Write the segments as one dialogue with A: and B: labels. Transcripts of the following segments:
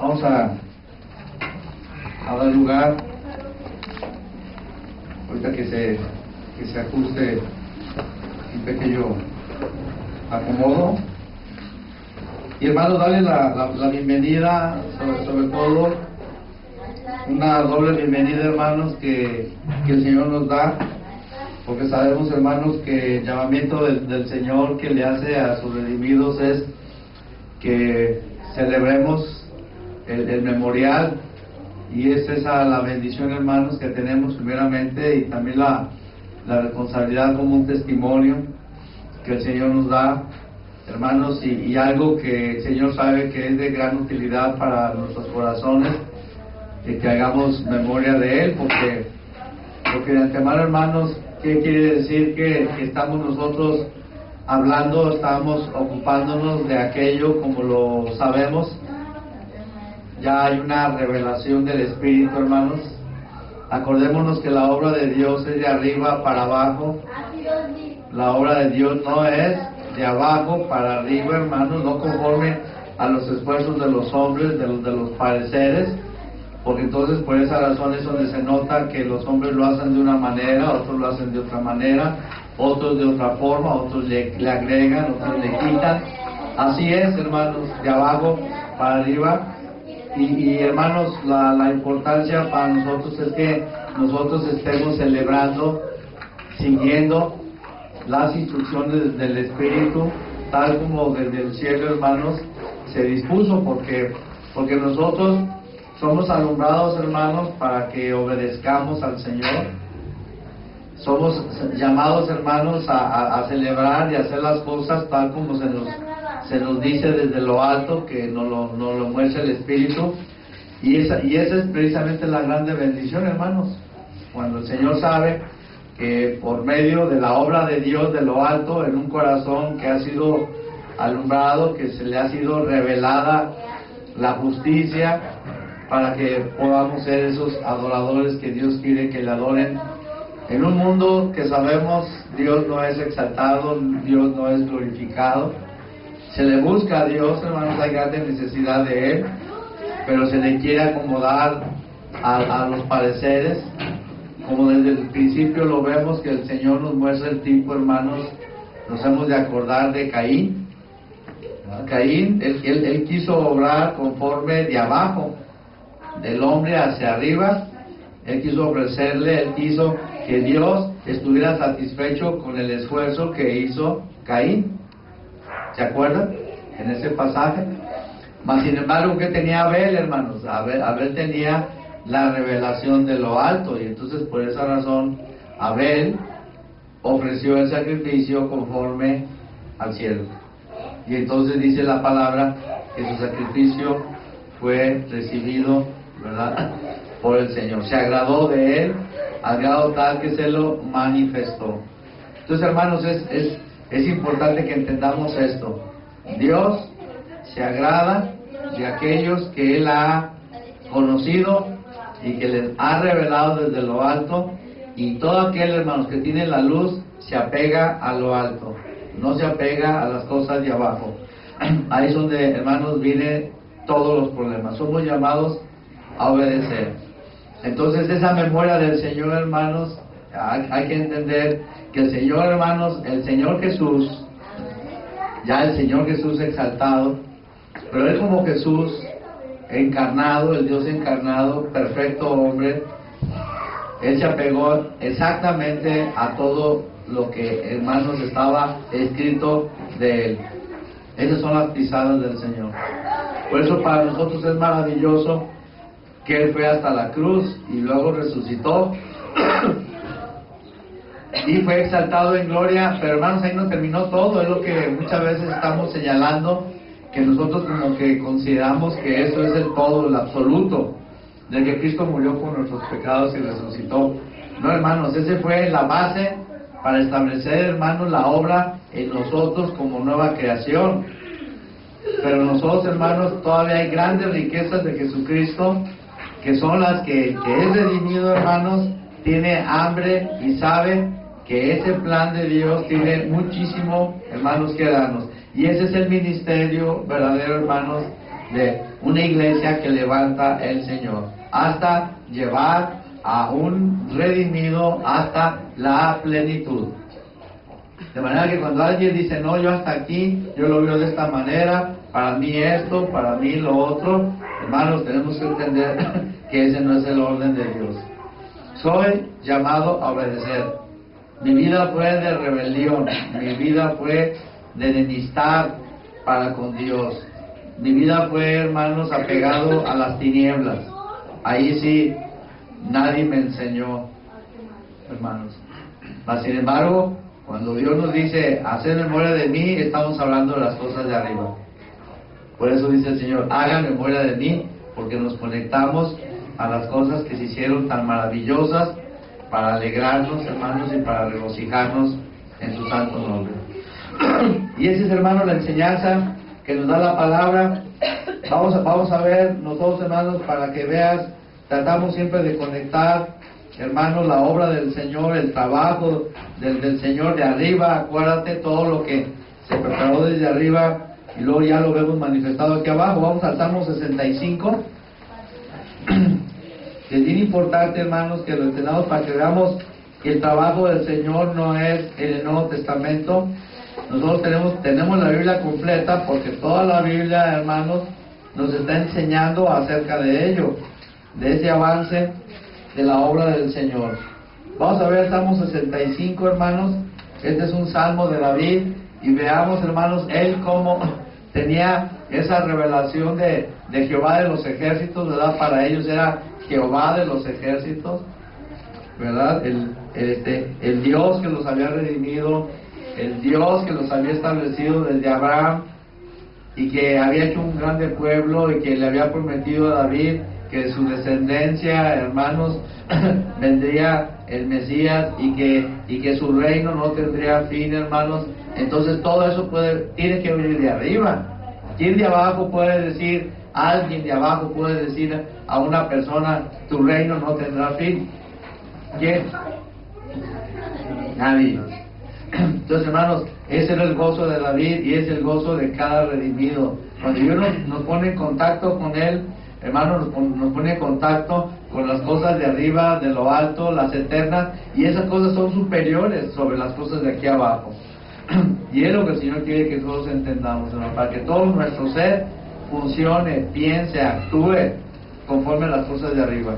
A: Vamos a dar lugar, ahorita que se ajuste un pequeño acomodo. Y hermanos, darle la bienvenida, sobre todo, una doble bienvenida, hermanos, que el Señor nos da, porque sabemos, hermanos, que el llamamiento del Señor que le hace a sus redimidos es que celebremos el memorial, y es esa la bendición, hermanos, que tenemos primeramente, y también la responsabilidad como un testimonio que el Señor nos da, hermanos, y algo que el Señor sabe que es de gran utilidad para nuestros corazones, y que hagamos memoria de Él, porque de antemano, hermanos, ¿qué quiere decir? Que estamos nosotros hablando, estamos ocupándonos de aquello como lo sabemos. Ya hay una revelación del Espíritu, hermanos. Acordémonos que la obra de Dios es de arriba para abajo. La obra de Dios no es de abajo para arriba, hermanos, no conforme a los esfuerzos de los hombres, de los pareceres, porque entonces por esa razón es donde se nota que los hombres lo hacen de una manera, otros lo hacen de otra manera, otros de otra forma, otros le agregan, otros le quitan. Así es, hermanos, de abajo para arriba. Y hermanos, la importancia para nosotros es que nosotros estemos celebrando, siguiendo las instrucciones del Espíritu, tal como desde el cielo, hermanos, se dispuso, porque nosotros somos alumbrados, hermanos, para que obedezcamos al Señor. Somos llamados, hermanos, a celebrar y hacer las cosas tal como se nos dice desde lo alto, que nos lo muestra el Espíritu. Y esa es precisamente la grande bendición, hermanos, cuando el Señor sabe que por medio de la obra de Dios de lo alto, en un corazón que ha sido alumbrado, que se le ha sido revelada la justicia, para que podamos ser esos adoradores que Dios quiere que le adoren. En un mundo que sabemos Dios no es exaltado, Dios no es glorificado, se le busca a Dios, hermanos, hay grande necesidad de Él, pero se le quiere acomodar a los pareceres, como desde el principio lo vemos que el Señor nos muestra el tipo, hermanos. Nos hemos de acordar de Caín. Caín, él quiso obrar conforme de abajo, del hombre hacia arriba. Él quiso ofrecerle, él quiso que Dios estuviera satisfecho con el esfuerzo que hizo Caín. ¿Se acuerdan? En ese pasaje. Mas sin embargo, ¿qué tenía Abel, hermanos? Abel tenía la revelación de lo alto, y entonces por esa razón Abel ofreció el sacrificio conforme al cielo. Y entonces dice la palabra que su sacrificio fue recibido, ¿verdad?, por el Señor. Se agradó de él, al grado tal que se lo manifestó. Entonces, hermanos, es importante que entendamos esto. Dios se agrada de aquellos que Él ha conocido y que les ha revelado desde lo alto, y todo aquel, hermanos, que tiene la luz se apega a lo alto, no se apega a las cosas de abajo. Ahí es donde, hermanos, vienen todos los problemas. Somos llamados a obedecer. Entonces, esa memoria del Señor, hermanos, hay que entender que el Señor, hermanos, el Señor Jesús, ya el Señor Jesús exaltado, pero Él como Jesús encarnado, el Dios encarnado, perfecto hombre, Él se apegó exactamente a todo lo que, hermanos, estaba escrito de Él. Esas son las pisadas del Señor. Por eso para nosotros es maravilloso que Él fue hasta la cruz y luego resucitó y fue exaltado en gloria. Pero, hermanos, ahí no terminó todo. Es lo que muchas veces estamos señalando, que nosotros como que consideramos que eso es el todo, el absoluto, de que Cristo murió por nuestros pecados y resucitó. No, hermanos, ese fue la base para establecer, hermanos, la obra en nosotros como nueva creación. Pero nosotros, hermanos, todavía hay grandes riquezas de Jesucristo, que son las que es redimido, hermanos, tiene hambre y sabe que ese plan de Dios tiene muchísimo, hermanos, que darnos. Y ese es el ministerio verdadero, hermanos, una iglesia que levanta el Señor, hasta llevar a un redimido hasta la plenitud. De manera que cuando alguien dice, no, yo hasta aquí, yo lo veo de esta manera, para mí esto, para mí lo otro, hermanos, tenemos que entender que ese no es el orden de Dios. Soy llamado a obedecer. Mi vida fue de rebelión, mi vida fue de enemistad para con Dios. Mi vida fue, hermanos, apegado a las tinieblas. Ahí sí, nadie me enseñó, hermanos. Mas, sin embargo, cuando Dios nos dice, haced memoria de mí, estamos hablando de las cosas de arriba. Por eso dice el Señor, hagan memoria de mí, porque nos conectamos a las cosas que se hicieron tan maravillosas para alegrarnos, hermanos, y para regocijarnos en su santo nombre. Y esa es, hermanos, la enseñanza que nos da la palabra. Vamos a ver nosotros, hermanos, para que veas, tratamos siempre de conectar, hermanos, la obra del Señor, el trabajo del Señor de arriba. Acuérdate todo lo que se preparó desde arriba y luego ya lo vemos manifestado aquí abajo. Vamos al Salmo 65. Es bien importante, hermanos, que lo entendamos para que veamos que el trabajo del Señor no es en el Nuevo Testamento. Nosotros tenemos la Biblia completa, porque toda la Biblia, hermanos, nos está enseñando acerca de ello, de ese avance de la obra del Señor. Vamos a ver el Salmo 65, hermanos. Este es un salmo de David, y veamos, hermanos, él cómo tenía esa revelación de Jehová de los ejércitos, ¿verdad? Para ellos era Jehová de los ejércitos, ¿verdad? El Dios que los había redimido, el Dios que los había establecido desde Abraham, y que había hecho un grande pueblo, y que le había prometido a David que su descendencia, hermanos, vendría el Mesías, y que su reino no tendría fin, hermanos. Entonces todo eso tiene que venir de arriba. ¿Quién de abajo puede decir, alguien de abajo puede decir a una persona, tu reino no tendrá fin? ¿Quién? Nadie. Entonces, hermanos, ese era el gozo de David, y es el gozo de cada redimido. Cuando Dios nos pone en contacto con Él, hermanos, nos pone en contacto con las cosas de arriba, de lo alto, las eternas, y esas cosas son superiores sobre las cosas de aquí abajo. Y es lo que el Señor quiere que todos entendamos, hermanos, para que todo nuestro ser funcione, piense, actúe conforme a las cosas de arriba.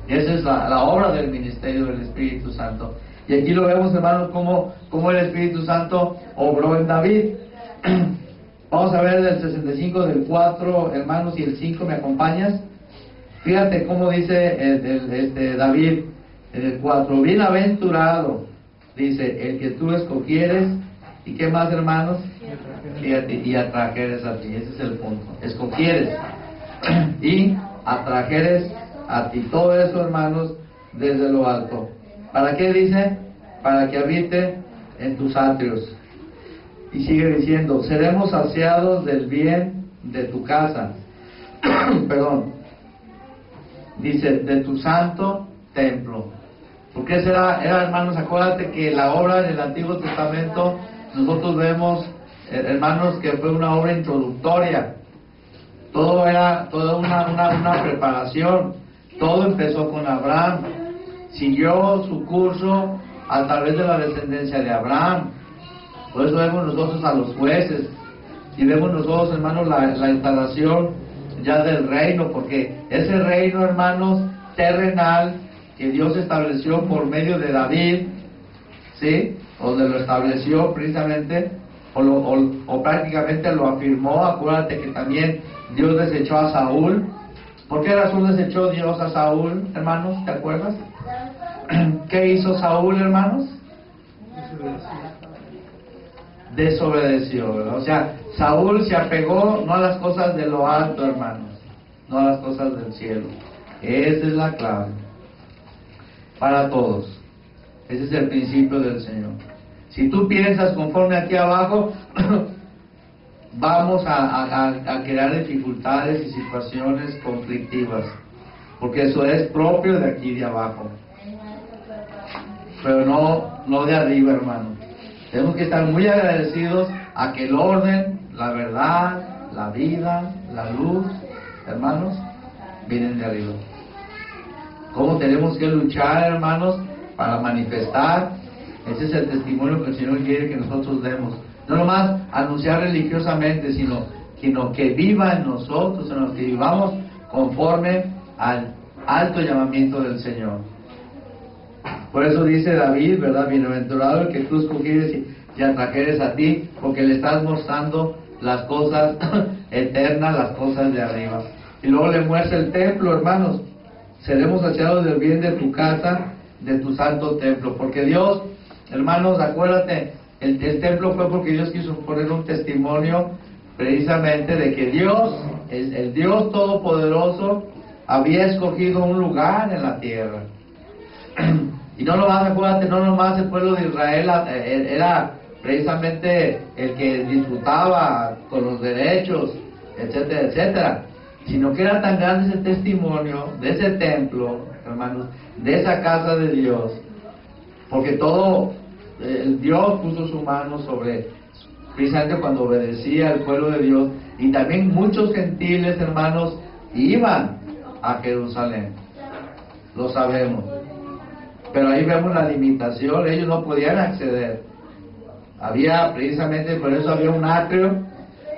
A: Y esa es la obra del ministerio del Espíritu Santo. Y aquí lo vemos, hermanos, cómo el Espíritu Santo obró en David. Vamos a ver del 65, del 4, hermanos, y el 5, ¿me acompañas? Fíjate cómo dice David en el 4, bienaventurado, dice, el que tú escogieres, ¿y qué más, hermanos? Y atrajeres a ti. Ese es el punto, escogieres y atrajeres a ti. Todo eso, hermanos, desde lo alto. ¿Para qué dice? Para que habite en tus atrios. Y sigue diciendo, seremos saciados del bien de tu casa. Perdón. Dice, de tu santo templo. Porque era, hermanos, acuérdate que la obra del Antiguo Testamento, nosotros vemos, hermanos, que fue una obra introductoria. Todo era toda una preparación. Todo empezó con Abraham. Siguió su curso a través de la descendencia de Abraham. Por eso vemos nosotros a los jueces, y vemos nosotros, hermanos, la instalación ya del reino, porque ese reino, hermanos, terrenal, que Dios estableció por medio de David, ¿sí? Donde lo estableció precisamente, o prácticamente lo afirmó. Acuérdate que también Dios desechó a Saúl. ¿Por qué razón desechó Dios a Saúl, hermanos? ¿Te acuerdas? ¿Qué hizo Saúl, hermanos? Desobedeció, ¿verdad? O sea, Saúl se apegó no a las cosas de lo alto, hermanos, no a las cosas del cielo. Esa es la clave para todos. Ese es el principio del Señor. Si tú piensas conforme aquí abajo, vamos a crear dificultades y situaciones conflictivas, porque eso es propio de aquí de abajo, pero no de arriba, hermano. Tenemos que estar muy agradecidos a que el orden, la verdad, la vida, la luz hermanos, vienen de arriba. ¿Cómo tenemos que luchar, hermanos, para manifestar? Ese es el testimonio que el Señor quiere que nosotros demos. No nomás anunciar religiosamente, sino que viva en nosotros, sino que vivamos conforme al alto llamamiento del Señor. Por eso dice David, ¿verdad? Bienaventurado el que tú escogieres y atrajeres a ti, porque le estás mostrando las cosas eternas, las cosas de arriba. Y luego le muestra el templo, hermanos. Seremos saciados del bien de tu casa, de tu santo templo. Porque Dios, hermanos, acuérdate, el templo fue porque Dios quiso poner un testimonio precisamente de que Dios, el Dios Todopoderoso, había escogido un lugar en la tierra. Y no nomás, acuérdate, no nomás el pueblo de Israel era precisamente el que disfrutaba con los derechos, etcétera, etcétera, sino que era tan grande ese testimonio de ese templo, hermanos, de esa casa de Dios, porque todo, Dios puso su mano sobre, precisamente cuando obedecía al pueblo de Dios, y también muchos gentiles, hermanos, iban a Jerusalén, lo sabemos, pero ahí vemos la limitación, ellos no podían acceder. Había, precisamente por eso había un atrio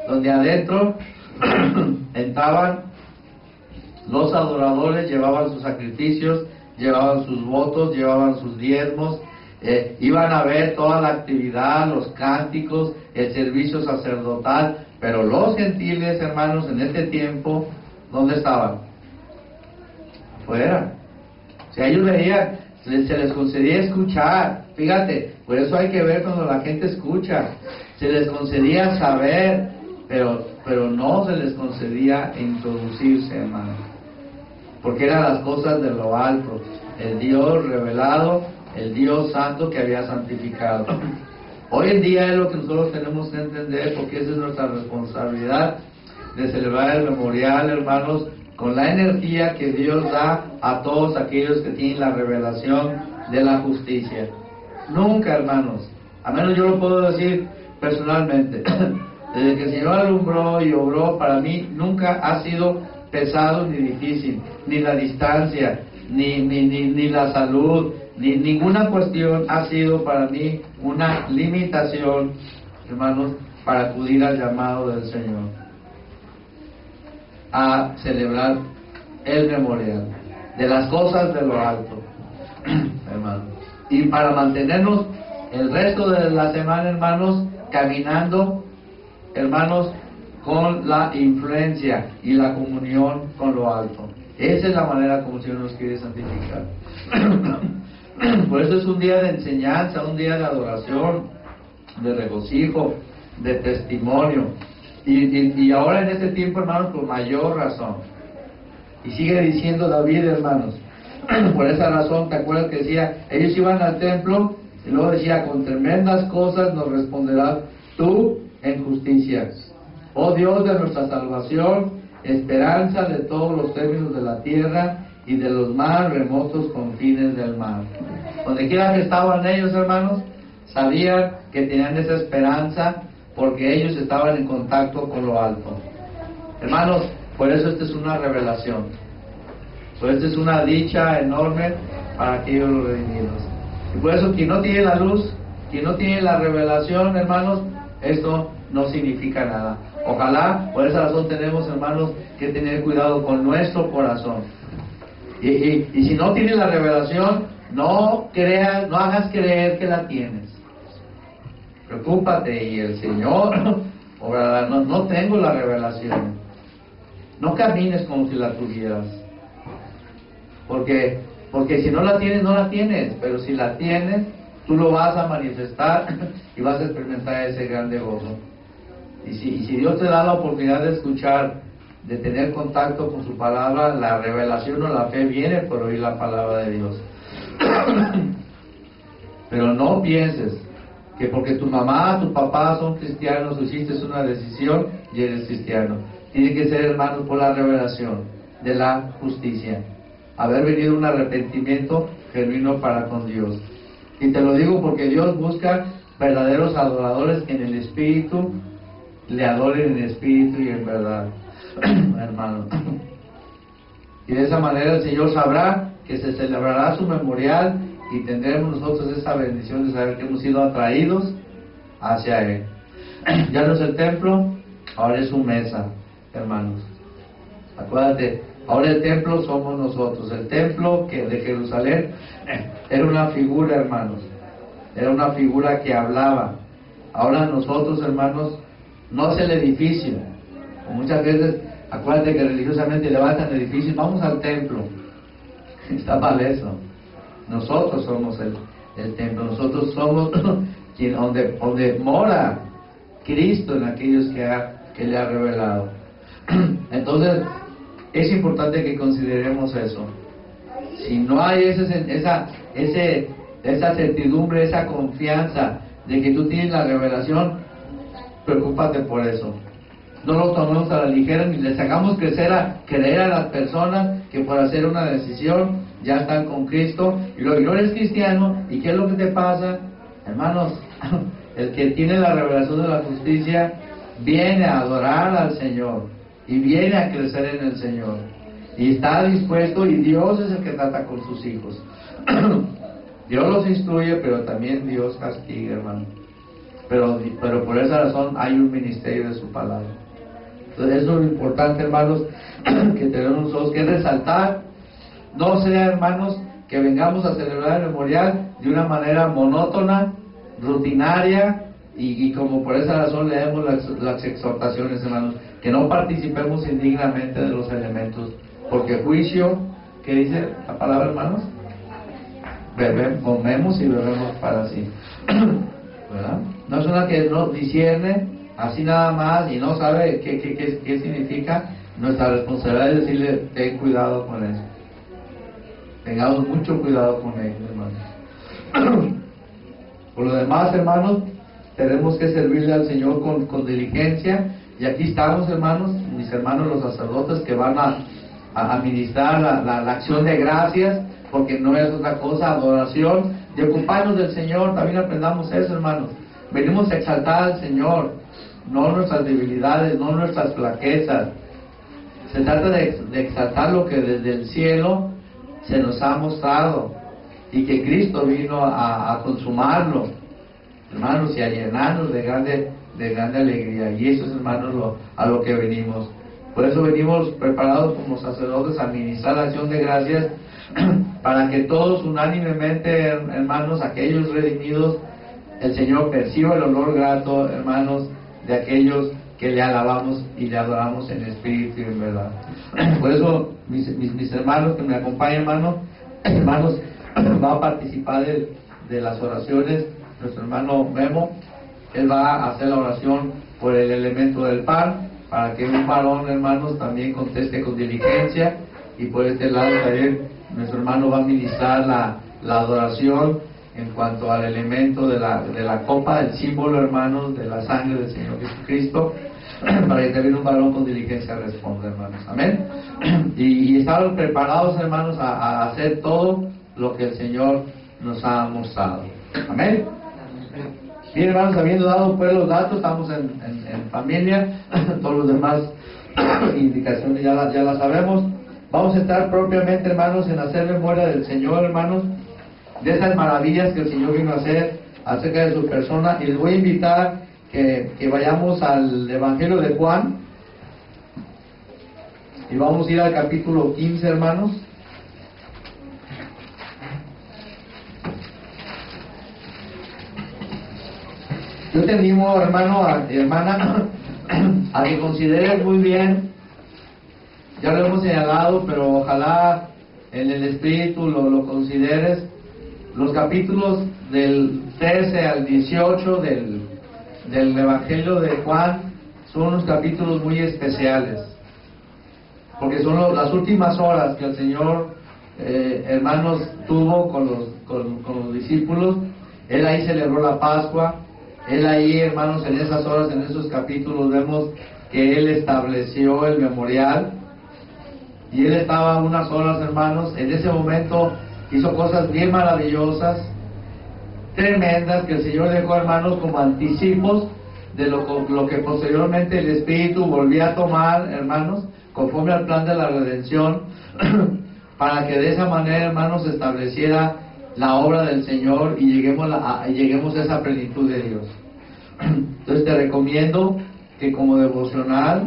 A: donde adentro entraban los adoradores, llevaban sus sacrificios, llevaban sus votos, llevaban sus diezmos, iban a ver toda la actividad, los cánticos, el servicio sacerdotal, pero los gentiles, hermanos, en este tiempo, ¿dónde estaban? Afuera. Si ellos veían, se les concedía escuchar, fíjate, por eso hay que ver cuando la gente escucha, se les concedía saber, pero no se les concedía introducirse, hermano, porque eran las cosas de lo alto, el Dios revelado, el Dios santo que había santificado. Hoy en día es lo que nosotros tenemos que entender, porque esa es nuestra responsabilidad de celebrar el memorial, hermanos, con la energía que Dios da a todos aquellos que tienen la revelación de la justicia. Nunca, hermanos, a menos yo lo puedo decir personalmente, desde que el Señor alumbró y obró, para mí nunca ha sido pesado ni difícil, ni la distancia, ni la salud, ni ninguna cuestión ha sido para mí una limitación, hermanos, para acudir al llamado del Señor a celebrar el memorial de las cosas de lo alto, hermanos, y para mantenernos el resto de la semana, hermanos, caminando, hermanos, con la influencia y la comunión con lo alto. Esa es la manera como el Señor nos quiere santificar. Por eso es un día de enseñanza, un día de adoración, de regocijo, de testimonio. Y ahora en este tiempo, hermanos, con mayor razón. Y sigue diciendo David, hermanos, por esa razón, ¿te acuerdas que decía? Ellos iban al templo y luego decía, con tremendas cosas nos responderás tú en justicia. Oh Dios de nuestra salvación, esperanza de todos los términos de la tierra y de los más remotos confines del mar. Donde quiera que estaban ellos, hermanos, sabían que tenían esa esperanza, porque ellos estaban en contacto con lo alto. Hermanos, por eso esta es una revelación. Por eso es una dicha enorme para aquellos los redimidos. Y por eso quien no tiene la luz, quien no tiene la revelación, hermanos, esto no significa nada. Ojalá, por esa razón tenemos, hermanos, que tener cuidado con nuestro corazón. Y si no tienes la revelación, no hagas creer que la tienes. Preocúpate, y el Señor, no tengo la revelación. No camines como si la tuvieras. Porque si no la tienes, no la tienes. Pero si la tienes, tú lo vas a manifestar y vas a experimentar ese grande gozo. Y si Dios te da la oportunidad de escuchar, de tener contacto con su palabra, la revelación o la fe viene por oír la palabra de Dios. Pero no pienses que porque tu mamá, tu papá son cristianos, hiciste una decisión y eres cristiano. Tiene que ser, hermanos, por la revelación de la justicia, haber venido un arrepentimiento genuino para con Dios. Y te lo digo porque Dios busca verdaderos adoradores que en el Espíritu le adoren en espíritu y en verdad, hermano. Y de esa manera el Señor sabrá que se celebrará su memorial y tendremos nosotros esa bendición de saber que hemos sido atraídos hacia Él. Ya no es el templo, ahora es su mesa, hermanos. Acuérdate, ahora el templo somos nosotros. El templo de Jerusalén era una figura, hermanos. Era una figura que hablaba. Ahora nosotros, hermanos, no es el edificio. Muchas veces, acuérdate que religiosamente levantan edificios, vamos al templo. Está mal eso. Nosotros somos el templo. Nosotros somos donde mora Cristo en aquellos que le ha revelado. Entonces, es importante que consideremos eso. Si no hay esa certidumbre, esa confianza de que tú tienes la revelación, preocúpate por eso. No lo tomemos a la ligera ni les hagamos creer a las personas que por hacer una decisión ya están con Cristo. Y luego, no eres cristiano, ¿y qué es lo que te pasa? Hermanos, el que tiene la revelación de la justicia viene a adorar al Señor y viene a crecer en el Señor y está dispuesto, y Dios es el que trata con sus hijos. Dios los instruye, pero también Dios castiga, hermano. Pero por esa razón hay un ministerio de su palabra. Entonces eso es lo importante, hermanos, que tenemos nosotros que resaltar. No sea, hermanos, que vengamos a celebrar el memorial de una manera monótona, rutinaria, y como por esa razón leemos las exhortaciones, hermanos, que no participemos indignamente de los elementos, porque juicio, ¿qué dice la palabra, hermanos? Comemos y bebemos para sí. ¿Verdad? No es una que no discierne así nada más y no sabe qué significa. Nuestra responsabilidad es decirle, ten cuidado con eso. Tengamos mucho cuidado con ellos, hermanos. Por lo demás, hermanos, tenemos que servirle al Señor con diligencia. Y aquí estamos, hermanos, mis hermanos los sacerdotes, que van a administrar la acción de gracias, porque no es otra cosa, adoración, y ocuparnos del Señor. También aprendamos eso, hermanos. Venimos a exaltar al Señor, no nuestras debilidades, no nuestras flaquezas. Se trata de exaltar lo que desde el cielo se nos ha mostrado, y que Cristo vino a consumarlo, hermanos, y a llenarnos de grande alegría. Y eso es, hermanos, a lo que venimos. Por eso venimos preparados como sacerdotes a administrar la acción de gracias, para que todos unánimemente, hermanos, aquellos redimidos, el Señor perciba el olor grato, hermanos, de aquellos que le alabamos y le adoramos en espíritu y en verdad. Por eso mis hermanos que me acompañan, hermanos, va a participar de las oraciones. Nuestro hermano Memo, él va a hacer la oración por el elemento del pan, para que un varón, hermanos, también conteste con diligencia. Y por este lado también nuestro hermano va a ministrar la adoración en cuanto al elemento de la copa, el símbolo, hermanos, de la sangre del Señor Jesucristo, para que también un varón con diligencia responda, hermanos. Amén. Y estamos preparados, hermanos, a hacer todo lo que el Señor nos ha mostrado. Amén. Bien, hermanos, habiendo dado pues los datos, estamos en familia, todos los demás indicaciones ya las sabemos. Vamos a estar propiamente, hermanos, en hacer memoria del Señor, hermanos, de esas maravillas que el Señor vino a hacer acerca de su persona. Y les voy a invitar que vayamos al Evangelio de Juan, y vamos a ir al capítulo 15, hermanos. Yo te animo, hermano y hermana, a que consideres muy bien. Ya lo hemos señalado, pero ojalá en el espíritu lo consideres. Los capítulos del 13 al 18 del Evangelio de Juan son unos capítulos muy especiales, porque son las últimas horas que el Señor, hermanos, tuvo con los discípulos. Él ahí celebró la Pascua. Él ahí, hermanos, en esas horas, en esos capítulos, vemos que Él estableció el memorial. Y Él estaba unas horas, hermanos, en ese momento hizo cosas bien maravillosas, tremendas, que el Señor dejó, hermanos, como anticipos de lo que posteriormente el Espíritu volvía a tomar, hermanos, conforme al plan de la redención, para que de esa manera, hermanos, se estableciera la obra del Señor y lleguemos a esa plenitud de Dios. Entonces te recomiendo que como devocional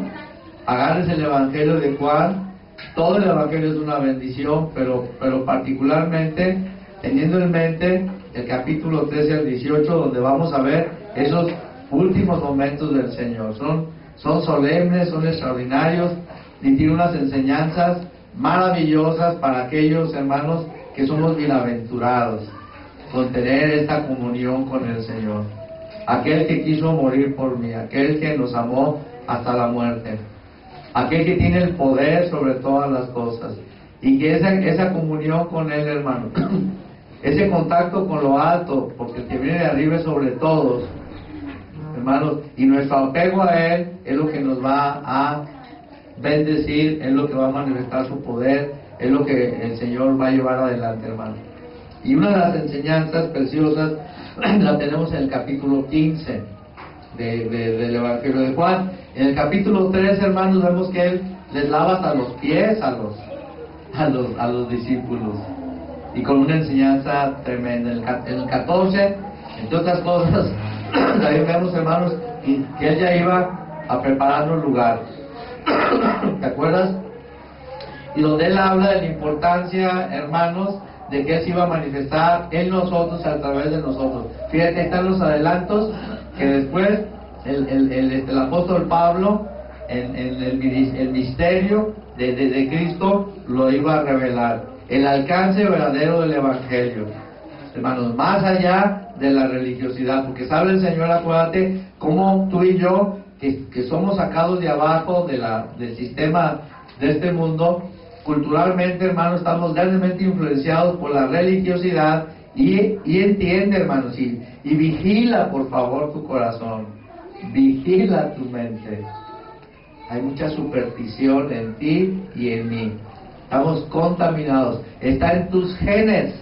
A: agarres el Evangelio de Juan. Todo el Evangelio es una bendición, pero particularmente teniendo en mente el capítulo 13 al 18, donde vamos a ver esos últimos momentos del Señor. Son solemnes, son extraordinarios y tienen unas enseñanzas maravillosas para aquellos hermanos que somos bienaventurados con tener esta comunión con el Señor. Aquel que quiso morir por mí, aquel que nos amó hasta la muerte, aquel que tiene el poder sobre todas las cosas, y que esa comunión con Él, hermano, ese contacto con lo alto, porque el que viene de arriba es sobre todos, hermanos, y nuestro apego a Él es lo que nos va a bendecir, es lo que va a manifestar su poder, es lo que el Señor va a llevar adelante, hermano. Y una de las enseñanzas preciosas la tenemos en el capítulo 15 del Evangelio de Juan. En el capítulo 3, hermanos, vemos que Él les lava hasta los pies a los discípulos, y con una enseñanza tremenda. En el 14, entre otras cosas, también vemos, hermanos, que Él ya iba a prepararnos lugar. ¿Te acuerdas? Y donde Él habla de la importancia, hermanos, de que Él se iba a manifestar en nosotros, a través de nosotros. Fíjate, están los adelantos que después el apóstol Pablo en el misterio de Cristo lo iba a revelar. El alcance verdadero del Evangelio, hermanos, más allá de la religiosidad, porque sabe el Señor, acuérdate, como tú y yo, que somos sacados de abajo del sistema de este mundo, culturalmente, hermanos, estamos grandemente influenciados por la religiosidad, y entiende, hermanos, y vigila, por favor, tu corazón, vigila tu mente. Hay mucha superstición en ti y en mí. Estamos contaminados. Está en tus genes,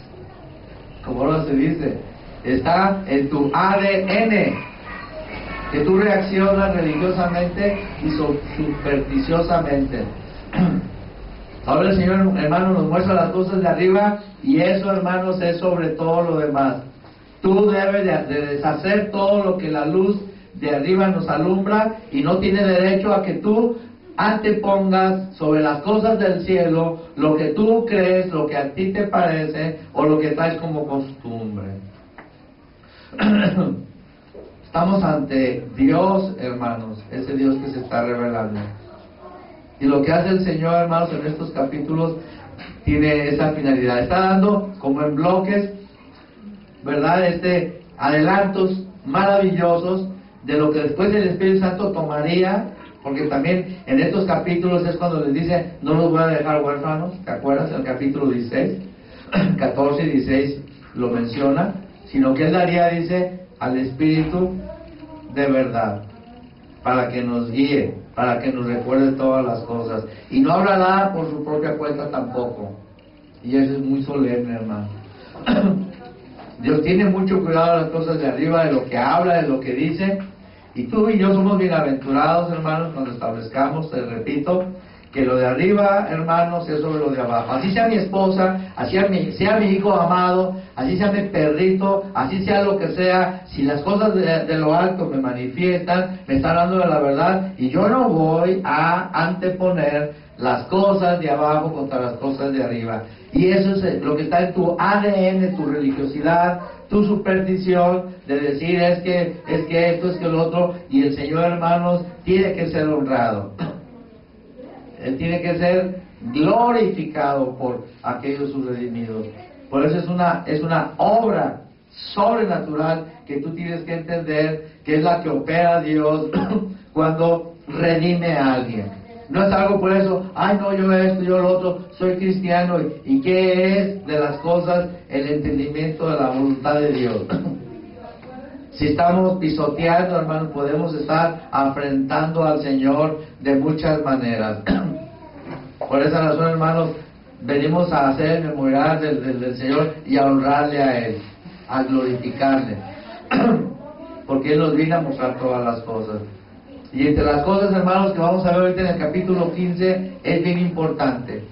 A: como ahora se dice. Está en tu ADN, que tú reaccionas religiosamente y supersticiosamente. Ahora el Señor, hermano, nos muestra las cosas de arriba, y eso, hermanos, es sobre todo lo demás. Tú debes de deshacer todo lo que la luz de arriba nos alumbra, y no tiene derecho a que tú antepongas sobre las cosas del cielo lo que tú crees, lo que a ti te parece, o lo que traes como costumbre. Estamos ante Dios, hermanos, ese Dios que se está revelando. Y lo que hace el Señor, hermanos, en estos capítulos tiene esa finalidad. Está dando como en bloques, ¿verdad? Adelantos maravillosos de lo que después el Espíritu Santo tomaría, porque también en estos capítulos es cuando les dice: no los voy a dejar huérfanos. ¿Te acuerdas? En el capítulo 16, 14 y 16 lo menciona, sino que Él daría, dice, al Espíritu de verdad, para que nos guíe, para que nos recuerde todas las cosas, y no hablará por su propia cuenta tampoco. Y eso es muy solemne, hermano. Dios tiene mucho cuidado de las cosas de arriba, de lo que habla, de lo que dice, y tú y yo somos bienaventurados, hermanos, cuando establezcamos, te repito, que lo de arriba, hermanos, es sobre lo de abajo. Así sea mi esposa, así sea mi hijo amado, así sea mi perrito, así sea lo que sea, si las cosas de lo alto me manifiestan, me están dando de la verdad, y yo no voy a anteponer las cosas de abajo contra las cosas de arriba. Y eso es lo que está en tu ADN, tu religiosidad, tu superstición, de decir es que esto, es que lo otro, y el Señor, hermanos, tiene que ser honrado. Él tiene que ser glorificado por aquellos sus redimidos. Por eso es una obra sobrenatural que tú tienes que entender, que es la que opera Dios cuando redime a alguien. No es algo por eso, ay no, yo esto, yo lo otro, soy cristiano. ¿Y qué es de las cosas? El entendimiento de la voluntad de Dios. Si estamos pisoteando, hermanos, podemos estar afrentando al Señor de muchas maneras. Por esa razón, hermanos, venimos a hacer el memorial del Señor y a honrarle a Él, a glorificarle, porque Él nos vino a mostrar todas las cosas. Y entre las cosas, hermanos, que vamos a ver ahorita en el capítulo 15, es bien importante.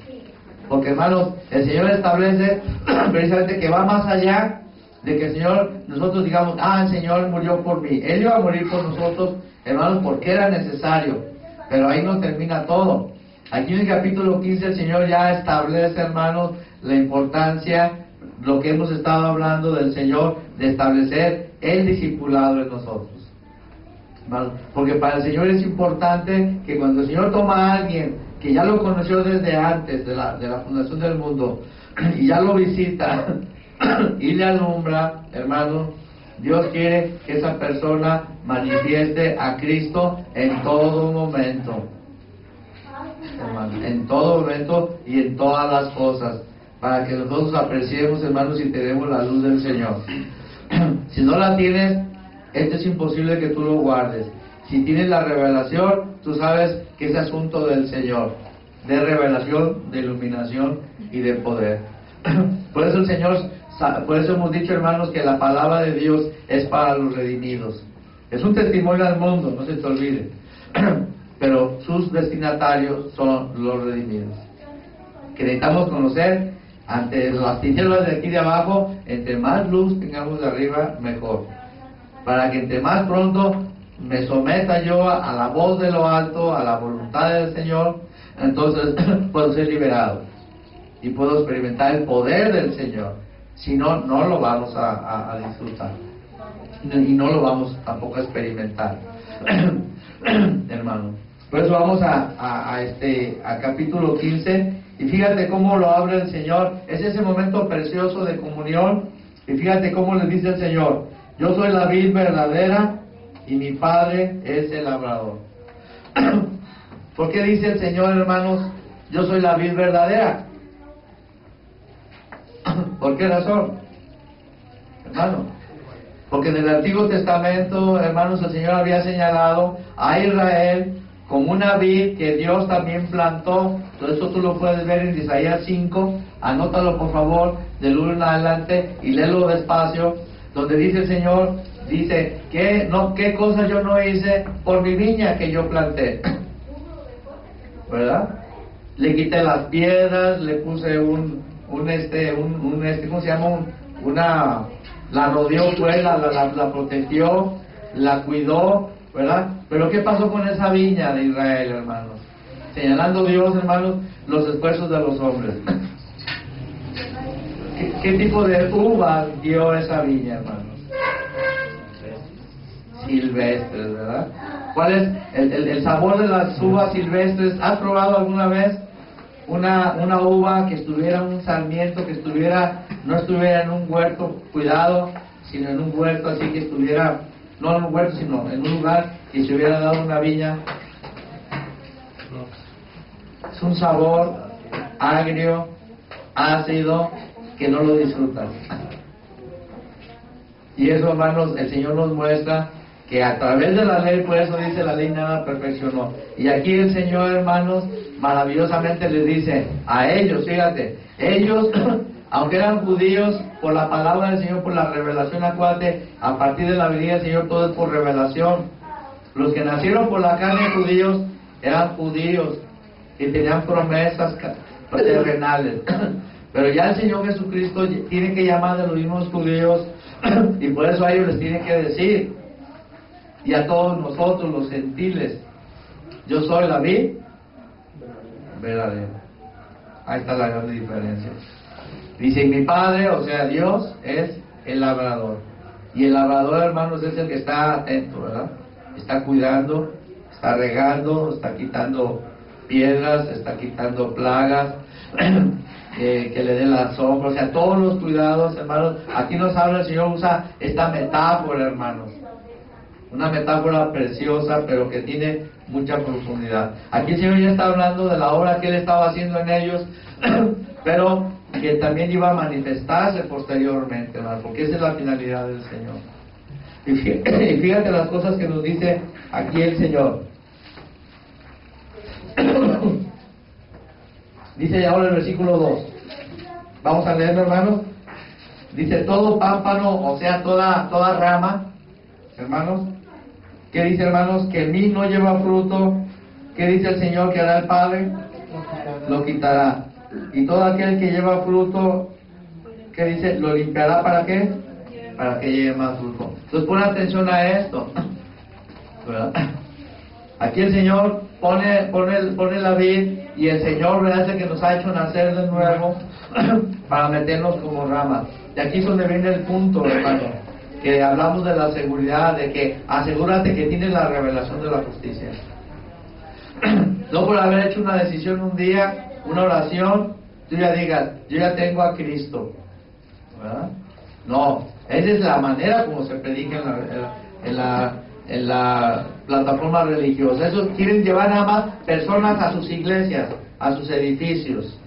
A: Porque, hermanos, el Señor establece precisamente que va más allá de que el Señor, nosotros digamos, el Señor murió por mí. Él iba a morir por nosotros, hermanos, porque era necesario. Pero ahí no termina todo. Aquí en el capítulo 15 el Señor ya establece, hermanos, la importancia, lo que hemos estado hablando del Señor, de establecer el discipulado en nosotros. Porque para el Señor es importante que cuando el Señor toma a alguien que ya lo conoció desde antes de la fundación del mundo y ya lo visita y le alumbra, hermano, Dios quiere que esa persona manifieste a Cristo en todo momento, hermano, en todo momento y en todas las cosas, para que nosotros apreciemos, hermanos, y tenemos la luz del Señor. Si no la tienes, esto es imposible que tú lo guardes. Si tienes la revelación, tú sabes que es asunto del Señor, de revelación, de iluminación y de poder. Por eso el Señor, por eso hemos dicho, hermanos, que la palabra de Dios es para los redimidos. Es un testimonio al mundo, no se te olvide. Pero sus destinatarios son los redimidos, que necesitamos conocer ante las tinieblas de aquí de abajo. Entre más luz tengamos de arriba, mejor, para que entre más pronto me someta yo a la voz de lo alto, a la voluntad del Señor, entonces puedo ser liberado y puedo experimentar el poder del Señor. Si no, no lo vamos a disfrutar y no lo vamos tampoco a experimentar. Hermano, por eso vamos a capítulo 15, y fíjate cómo lo abre el Señor. Es ese momento precioso de comunión, y fíjate cómo le dice el Señor: yo soy la vid verdadera y mi Padre es el labrador. ¿Por qué dice el Señor, hermanos, yo soy la vid verdadera? ¿Por qué razón, hermano? Porque en el Antiguo Testamento, hermanos, el Señor había señalado a Israel como una vid que Dios también plantó. Todo eso tú lo puedes ver en Isaías 5, anótalo por favor, del 1 en adelante, y léelo despacio, donde dice el Señor, dice, ¿qué cosas yo no hice por mi viña que yo planté? ¿Verdad? Le quité las piedras, le puse ¿cómo se llama? La rodeó, pues, la protegió, la cuidó, ¿verdad? Pero ¿qué pasó con esa viña de Israel, hermanos? Señalando Dios, hermanos, los esfuerzos de los hombres. ¿Qué tipo de uvas dio esa viña, hermanos? Silvestres, ¿verdad? ¿Cuál es el sabor de las uvas silvestres? ¿Has probado alguna vez una uva que estuviera en un sarmiento, que no estuviera en un huerto cuidado, sino en un huerto así que estuviera, no en un huerto, sino en un lugar que se hubiera dado una viña? Es un sabor agrio, ácido, que no lo disfrutas. Y eso, hermanos, el Señor nos muestra que a través de la ley, por eso dice la ley nada perfeccionó. Y aquí el Señor, hermanos, maravillosamente les dice a ellos, fíjate, ellos, aunque eran judíos, por la palabra del Señor, por la revelación, acuérdate, a partir de la venida del Señor todo es por revelación. Los que nacieron por la carne judíos eran judíos y tenían promesas terrenales. Pero ya el Señor Jesucristo tiene que llamar a los mismos judíos, y por eso a ellos les tiene que decir, y a todos nosotros los gentiles, yo soy la vid verdadera. Ahí está la gran diferencia. Dice, mi Padre, o sea Dios, es el labrador. Y el labrador, hermanos, es el que está atento, ¿verdad? Está cuidando, está regando, está quitando piedras, está quitando plagas, que le dé la sombra, o sea, todos los cuidados, hermanos. Aquí nos habla el Señor, usa esta metáfora, hermanos, una metáfora preciosa, pero que tiene mucha profundidad. Aquí el Señor ya está hablando de la obra que Él estaba haciendo en ellos, pero que también iba a manifestarse posteriormente, hermanos, porque esa es la finalidad del Señor. Y fíjate las cosas que nos dice aquí el Señor. Dice ahora el versículo 2. Vamos a leerlo, hermanos. Dice, todo pámpano, o sea, toda rama, hermanos, ¿Qué dice, hermanos? Que en mí no lleva fruto. ¿Qué dice el Señor que hará el Padre? Lo quitará. Y todo aquel que lleva fruto, ¿qué dice? Lo limpiará. ¿Para qué? Para que lleve más fruto. Entonces pon atención a esto, ¿verdad? Aquí el Señor pone la vid, y el Señor, ¿verdad?, es el que nos ha hecho nacer de nuevo para meternos como ramas. Y aquí es donde viene el punto, hermano, que hablamos de la seguridad, de que asegúrate que tienes la revelación de la justicia. No por haber hecho una decisión un día, una oración, tú ya digas, yo ya tengo a Cristo, ¿verdad? No, esa es la manera como se predica en la plataforma religiosa. Eso quieren llevar nada más personas a sus iglesias, a sus edificios.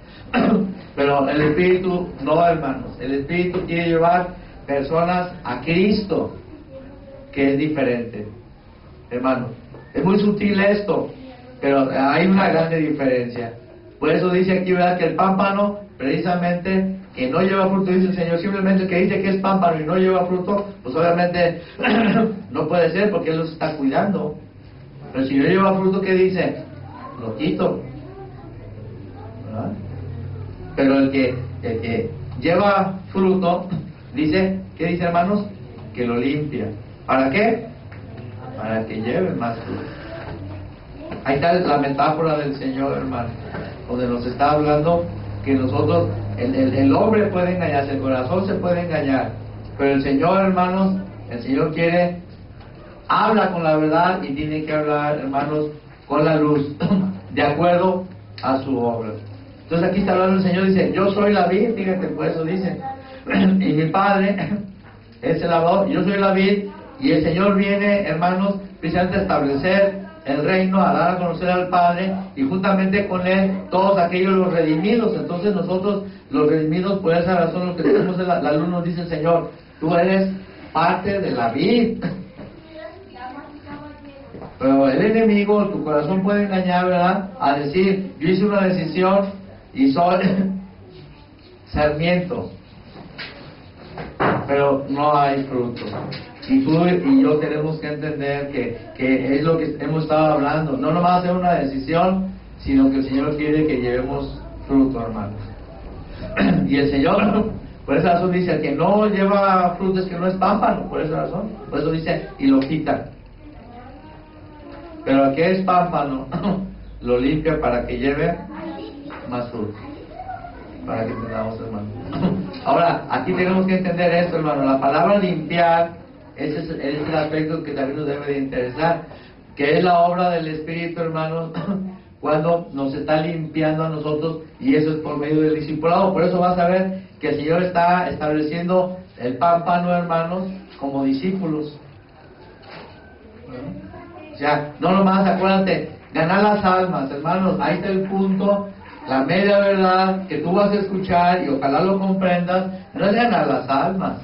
A: Pero el Espíritu no, hermanos. El Espíritu quiere llevar personas a Cristo, que es diferente, hermanos. Es muy sutil esto, pero hay una grande diferencia. Por eso dice aquí, ¿verdad?, que el pámpano, precisamente, que no lleva fruto, dice el Señor, simplemente que dice que es pámpano y no lleva fruto, pues obviamente no puede ser, porque Él los está cuidando. Pero si no lleva fruto, ¿qué dice? Lo quito, ¿verdad? Pero el que lleva fruto, dice, ¿qué dice, hermanos? Que lo limpia. ¿Para qué? Para que lleve más fruto. Ahí está la metáfora del Señor, hermano, donde nos está hablando que nosotros, el hombre puede engañarse, el corazón se puede engañar, pero el Señor, hermanos, el Señor habla con la verdad, y tiene que hablar, hermanos, con la luz, de acuerdo a su obra. Entonces aquí está hablando el Señor, dice, yo soy la vid, fíjate, por eso dice, y mi Padre es el labrador, yo soy la vid, y el Señor viene, hermanos, precisamente a establecer el reino, a dar a conocer al Padre, y juntamente con Él todos aquellos los redimidos. Entonces nosotros, los redimidos, por esa razón, lo que tenemos es la luz, nos dice el Señor, tú eres parte de la vid. Pero el enemigo, tu corazón puede engañar, ¿verdad?, a decir, yo hice una decisión y soy sarmiento, pero no hay fruto. Y tú y yo tenemos que entender que es lo que hemos estado hablando, no nomás hacer una decisión, sino que el Señor quiere que llevemos fruto, hermanos. Y el Señor, por esa razón, dice, que no lleva fruto es que no es pámpano, por esa razón, por eso dice, y lo quita. Pero el que es pámpano, lo limpia para que lleve más fruto. Para que entendamos, hermano. Ahora, aquí tenemos que entender esto, hermano. La palabra limpiar, ese es el aspecto que también nos debe de interesar, que es la obra del Espíritu, hermanos, cuando nos está limpiando a nosotros, y eso es por medio del discipulado. Por eso vas a ver que el Señor está estableciendo el pámpano, hermanos, como discípulos. O sea, no nomás, acuérdate, ganar las almas, hermanos, ahí está el punto, la media verdad que tú vas a escuchar, y ojalá lo comprendas, no es ganar las almas.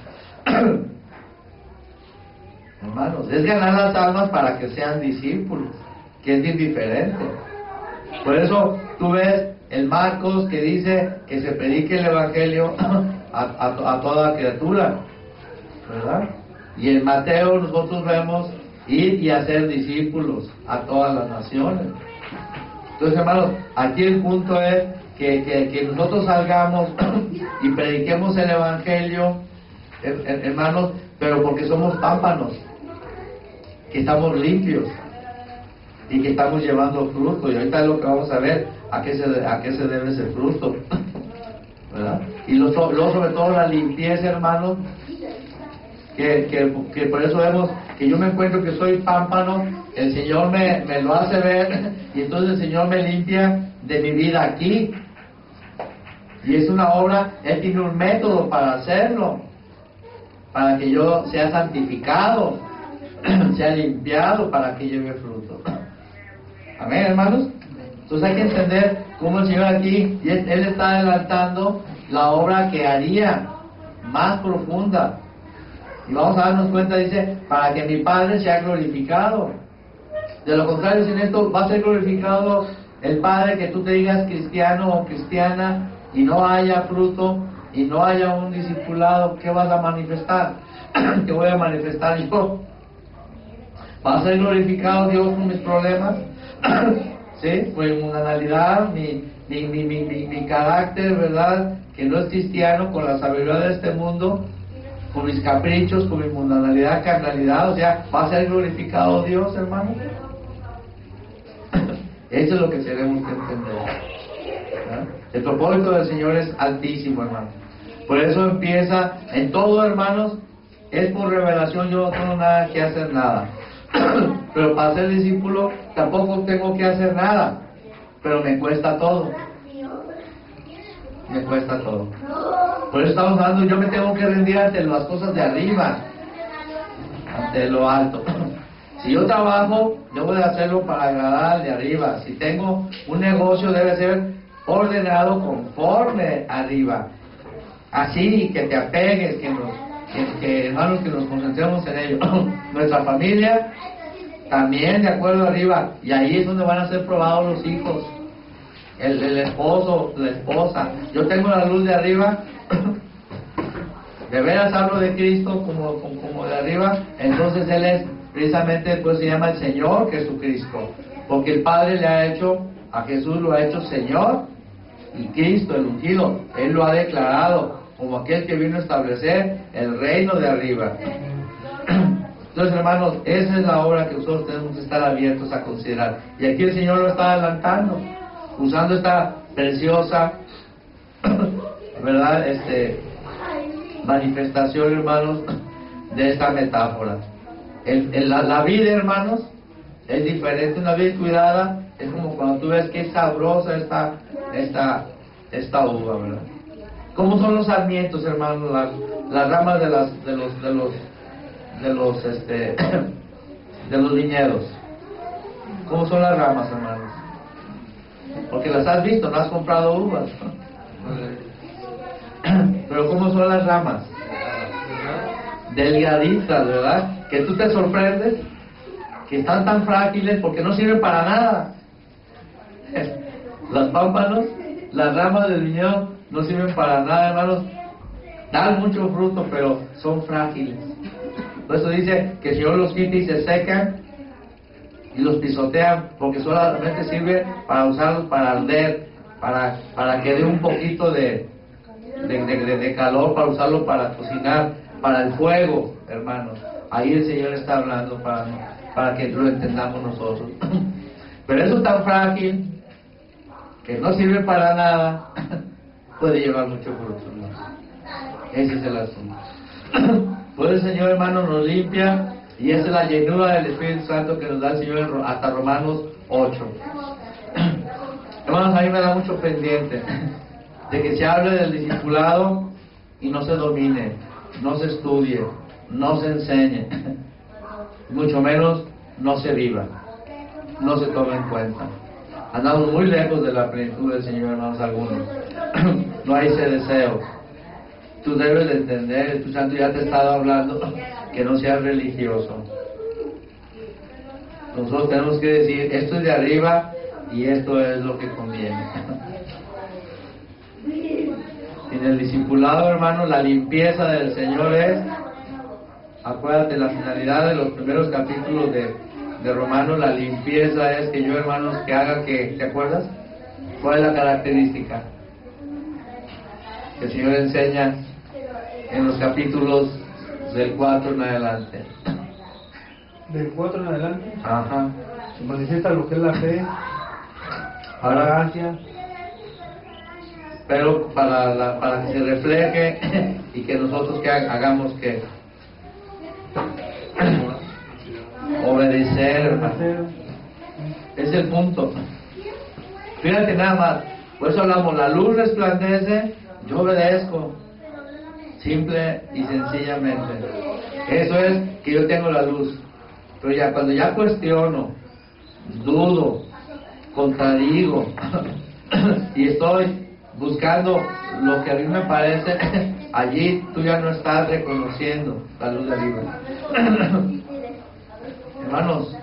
A: Hermanos, es ganar las almas para que sean discípulos, que es bien diferente. Por eso tú ves el Marcos que dice que se predique el Evangelio a toda criatura, ¿verdad? Y en Mateo nosotros vemos ir y hacer discípulos a todas las naciones. Entonces, hermanos, aquí el punto es que nosotros salgamos y prediquemos el Evangelio, hermanos, pero porque somos pámpanos, que estamos limpios y que estamos llevando fruto. Y ahorita es lo que vamos a ver, a qué se debe ese fruto, ¿verdad? Y luego sobre todo la limpieza, hermanos, que por eso vemos que yo me encuentro que soy pámpano, el Señor me lo hace ver, y entonces el Señor me limpia de mi vida aquí. Y es una obra, Él tiene un método para hacerlo, para que yo sea santificado, sea limpiado, para que lleve fruto. Amén, hermanos. Entonces hay que entender cómo el Señor aquí, y Él está adelantando la obra que haría más profunda. Y vamos a darnos cuenta, dice, para que mi Padre sea glorificado. De lo contrario, sin esto va a ser glorificado el Padre, que tú te digas cristiano o cristiana y no haya fruto y no haya un discipulado. ¿Qué vas a manifestar? ¿Qué voy a manifestar yo? ¿Va a ser glorificado Dios con mis problemas? ¿Sí? Con mi mundanalidad, mi carácter, ¿verdad? Que no es cristiano, con la sabiduría de este mundo, con mis caprichos, con mi mundanalidad, carnalidad. O sea, ¿va a ser glorificado Dios, hermano? Eso es lo que tenemos que entender, ¿verdad? El propósito del Señor es altísimo, hermano. Por eso empieza en todo, hermanos, es por revelación. Yo no tengo nada que hacer nada. Pero para ser discípulo tampoco tengo que hacer nada. Pero me cuesta todo. Me cuesta todo. Por eso estamos hablando, yo me tengo que rendir ante las cosas de arriba, ante lo alto. Si yo trabajo, yo voy a hacerlo para agradar al de arriba. Si tengo un negocio, debe ser ordenado conforme arriba. Así que te apegues, que hermanos, que nos concentremos en ello. Nuestra familia también de acuerdo arriba, y ahí es donde van a ser probados los hijos, el esposo, la esposa. Yo tengo la luz de arriba. De veras hablo de Cristo como de arriba. Entonces Él es precisamente, pues se llama el Señor Jesucristo, porque el Padre le ha hecho, a Jesús lo ha hecho Señor y Cristo, el ungido. Él lo ha declarado como aquel que vino a establecer el reino de arriba. Entonces, hermanos, esa es la obra que nosotros tenemos que estar abiertos a considerar. Y aquí el Señor lo está adelantando, usando esta preciosa, ¿verdad? Manifestación, hermanos, de esta metáfora. La vida, hermanos, es diferente. Una vida cuidada es como cuando tú ves que es sabrosa esta uva, ¿verdad? ¿Cómo son los sarmientos, hermanos? Las ramas de los viñedos. ¿Cómo son las ramas, hermanos? Porque las has visto, no has comprado uvas, ¿no? Pero ¿cómo son las ramas? Delgaditas, ¿verdad? Que tú te sorprendes que están tan frágiles porque no sirven para nada. Las pámpanos, las ramas del viñedo no sirven para nada, hermanos. Dan mucho fruto, pero son frágiles. Por eso dice que el Señor los quita y se secan y los pisotean, porque solamente sirve para usarlos para arder, para que dé un poquito de calor, para usarlo para cocinar, para el fuego, hermanos. Ahí el Señor está hablando para que lo entendamos nosotros. Pero eso es tan frágil que no sirve para nada, puede llevar mucho fruto, hermanos. Ese es el asunto. Pues el Señor, hermano, nos limpia, y esa es la llenura del Espíritu Santo que nos da el Señor hasta Romanos 8. Hermanos, a mí me da mucho pendiente de que se hable del discipulado y no se domine, no se estudie, no se enseñe, mucho menos no se viva, no se tome en cuenta. Andamos muy lejos de la plenitud del Señor, hermanos, algunos. No hay ese deseo. Tú debes de entender, el Espíritu Santo ya te ha estado hablando, que no seas religioso. Nosotros tenemos que decir, esto es de arriba y esto es lo que conviene. En el discipulado, hermano, la limpieza del Señor es, acuérdate, la finalidad de los primeros capítulos de Romanos, la limpieza es que yo, hermanos, que haga que, ¿te acuerdas? ¿Cuál es la característica? Que el Señor enseña en los capítulos del 4 en adelante.
B: Del 4 en adelante.
A: Ajá.
B: Se manifiesta lo que es la fe, la
A: Ahora,
B: gracia.
A: pero para que se refleje y que nosotros que hagamos que obedecer, hermano. Es el punto. Fíjate nada más. Por eso hablamos, la luz resplandece, yo obedezco. Simple y sencillamente. Eso es que yo tengo la luz. Pero ya cuando ya cuestiono, dudo, contradigo y estoy buscando lo que a mí me parece, allí tú ya no estás reconociendo la luz de arriba. Hermanos,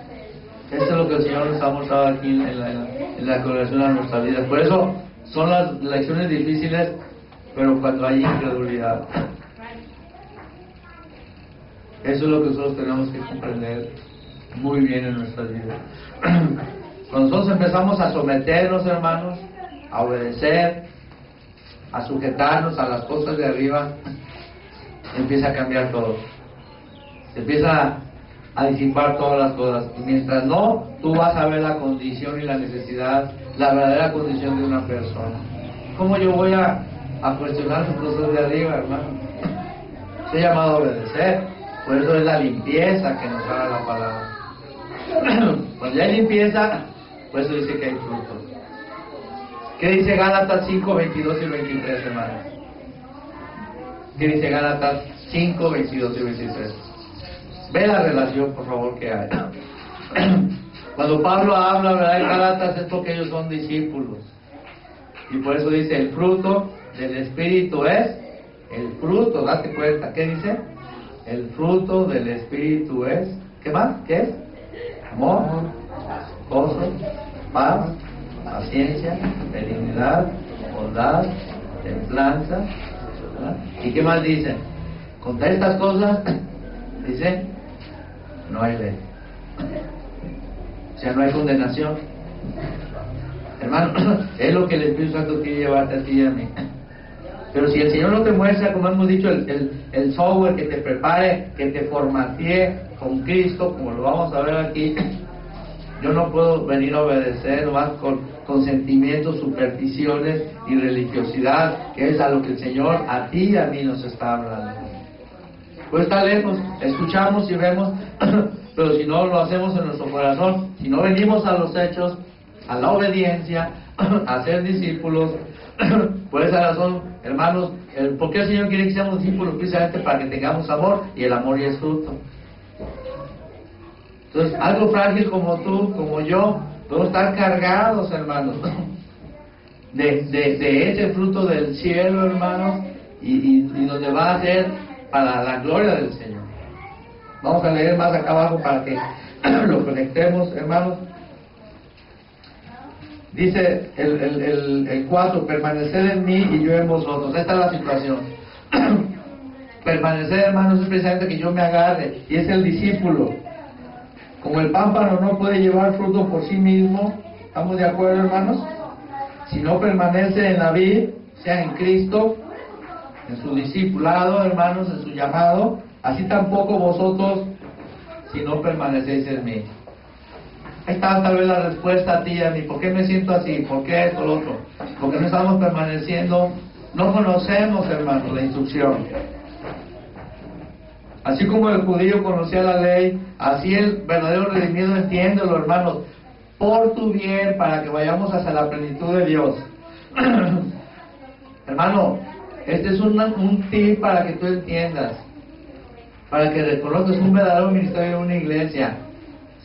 A: esto es lo que el Señor nos ha mostrado aquí en la congregación de nuestra vida. Por eso son las lecciones difíciles, pero cuando hay incredulidad. Eso es lo que nosotros tenemos que comprender. muy bien en nuestras vidas. Cuando nosotros empezamos a someternos, hermanos, a obedecer, a sujetarnos a las cosas de arriba, empieza a cambiar todo. Se empieza a disipar todas las cosas. Y mientras no, tú vas a ver la condición y la necesidad, la verdadera condición de una persona. ¿Cómo yo voy a cuestionar las cosas de arriba, hermano? Estoy llamado a obedecer. Por eso es la limpieza que nos da la palabra. Cuando ya hay limpieza, por eso dice que hay frutos. ¿Qué dice Gálatas 5, 22 y 23, hermanos? ¿Qué dice Gálatas 5, 22 y 23? Ve la relación, por favor, que hay. Cuando Pablo habla, ¿verdad?, en Gálatas, es porque ellos son discípulos. Y por eso dice, el fruto del Espíritu es el fruto, date cuenta. ¿Qué dice? El fruto del Espíritu es, ¿qué más? ¿Qué es? Amor, gozo, paz, paciencia, benignidad, bondad, templanza, ¿verdad? ¿Y qué más dice? Contra estas cosas, dice, no hay ley. O sea, no hay condenación. Hermano, es lo que el Espíritu Santo quiere llevarte a ti y a mí. Pero si el Señor no te muestra, como hemos dicho, el software que te prepare, que te formatee con Cristo, como lo vamos a ver aquí, yo no puedo venir a obedecer más con sentimientos, supersticiones y religiosidad, que es a lo que el Señor a ti y a mí nos está hablando. Pues está lejos, escuchamos y vemos, pero si no lo hacemos en nuestro corazón, si no venimos a los hechos, a la obediencia, a ser discípulos, por esa razón, hermanos, ¿por qué el Señor quiere que seamos discípulos? Precisamente para que tengamos amor, y el amor ya es fruto. Entonces, algo frágil como tú, como yo, podemos estar cargados, hermanos, de ese fruto del cielo, hermanos, y donde va a ser para la gloria del Señor. Vamos a leer más acá abajo para que lo conectemos, hermanos. Dice el 4, permanecer en mí y yo en vosotros. Esta es la situación. Permanecer, hermanos, es precisamente que yo me agarre, y es el discípulo. Como el pámpano no puede llevar fruto por sí mismo, ¿estamos de acuerdo, hermanos? Si no permanece en la vid, sea en Cristo, en su discipulado, hermanos, en su llamado, así tampoco vosotros, si no permanecéis en mí. Ahí está tal vez la respuesta a ti y a mí. ¿Por qué me siento así? ¿Por qué esto, lo otro? Porque no estamos permaneciendo, no conocemos, hermanos, la instrucción. Así como el judío conocía la ley, así el verdadero redimido entiéndelo, hermanos, por tu bien, para que vayamos hacia la plenitud de Dios. Hermano, este es un tip para que tú entiendas, para que reconozcas un verdadero ministerio de una iglesia.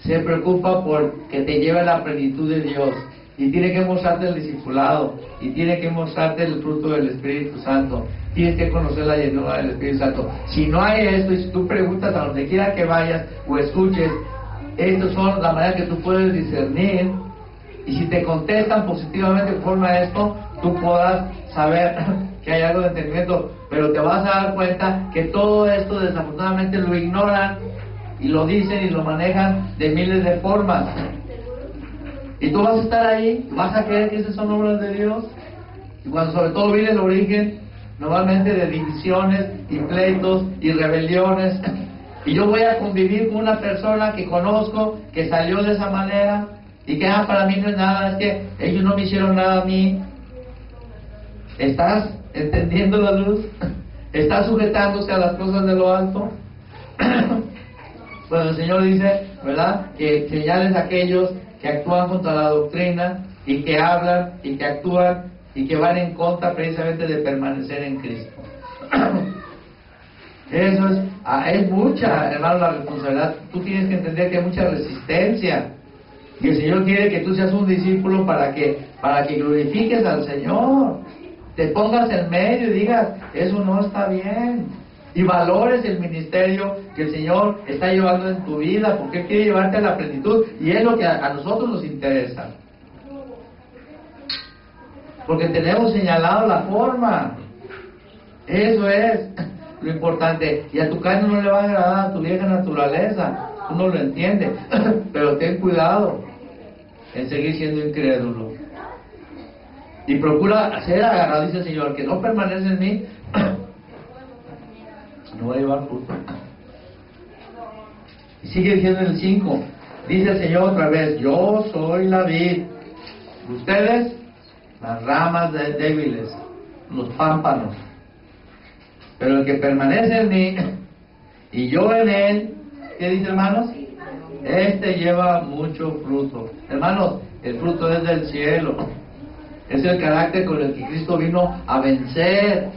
A: Se preocupa por que te lleve a la plenitud de Dios, y tiene que mostrarte el discipulado, y tiene que mostrarte el fruto del Espíritu Santo. Tienes que conocer la llenura del Espíritu Santo. Si no hay esto, y si tú preguntas a donde quiera que vayas o escuches, estas son la manera que tú puedes discernir, y si te contestan positivamente conforme a esto, tú podrás saber que hay algo de entendimiento. Pero te vas a dar cuenta que todo esto desafortunadamente lo ignoran, y lo dicen y lo manejan de miles de formas. Y tú vas a estar ahí, vas a creer que esas son obras de Dios. Y cuando sobre todo viene el origen, normalmente de divisiones y pleitos y rebeliones, y yo voy a convivir con una persona que conozco, que salió de esa manera, y que para mí no es nada, es que ellos no me hicieron nada a mí. ¿Estás entendiendo la luz? ¿Estás sujetándose a las cosas de lo alto? Bueno, el Señor dice, ¿verdad?, que señales a aquellos que actúan contra la doctrina, y que hablan, y que actúan, y que van en contra precisamente de permanecer en Cristo. Eso es mucha, hermano, la responsabilidad. Tú tienes que entender que hay mucha resistencia, y el Señor quiere que tú seas un discípulo para que glorifiques al Señor, te pongas en medio y digas, eso no está bien, y valores el ministerio que el Señor está llevando en tu vida, porque Él quiere llevarte a la plenitud, y es lo que a nosotros nos interesa, porque tenemos señalado la forma. Eso es lo importante. Y a tu carne no le va a agradar, a tu vieja naturaleza. tú no lo entiendes, pero ten cuidado en seguir siendo incrédulo. Y procura ser agarrado, dice el Señor, que no permanece en mí, no va a llevar fruto. Y sigue diciendo en el 5, dice el Señor otra vez, yo soy la vid, ustedes las ramas débiles, los pámpanos. Pero el que permanece en mí y yo en él, ¿qué dice, hermanos? Este lleva mucho fruto. Hermanos, el fruto es del cielo. Es el carácter con el que Cristo vino a vencer,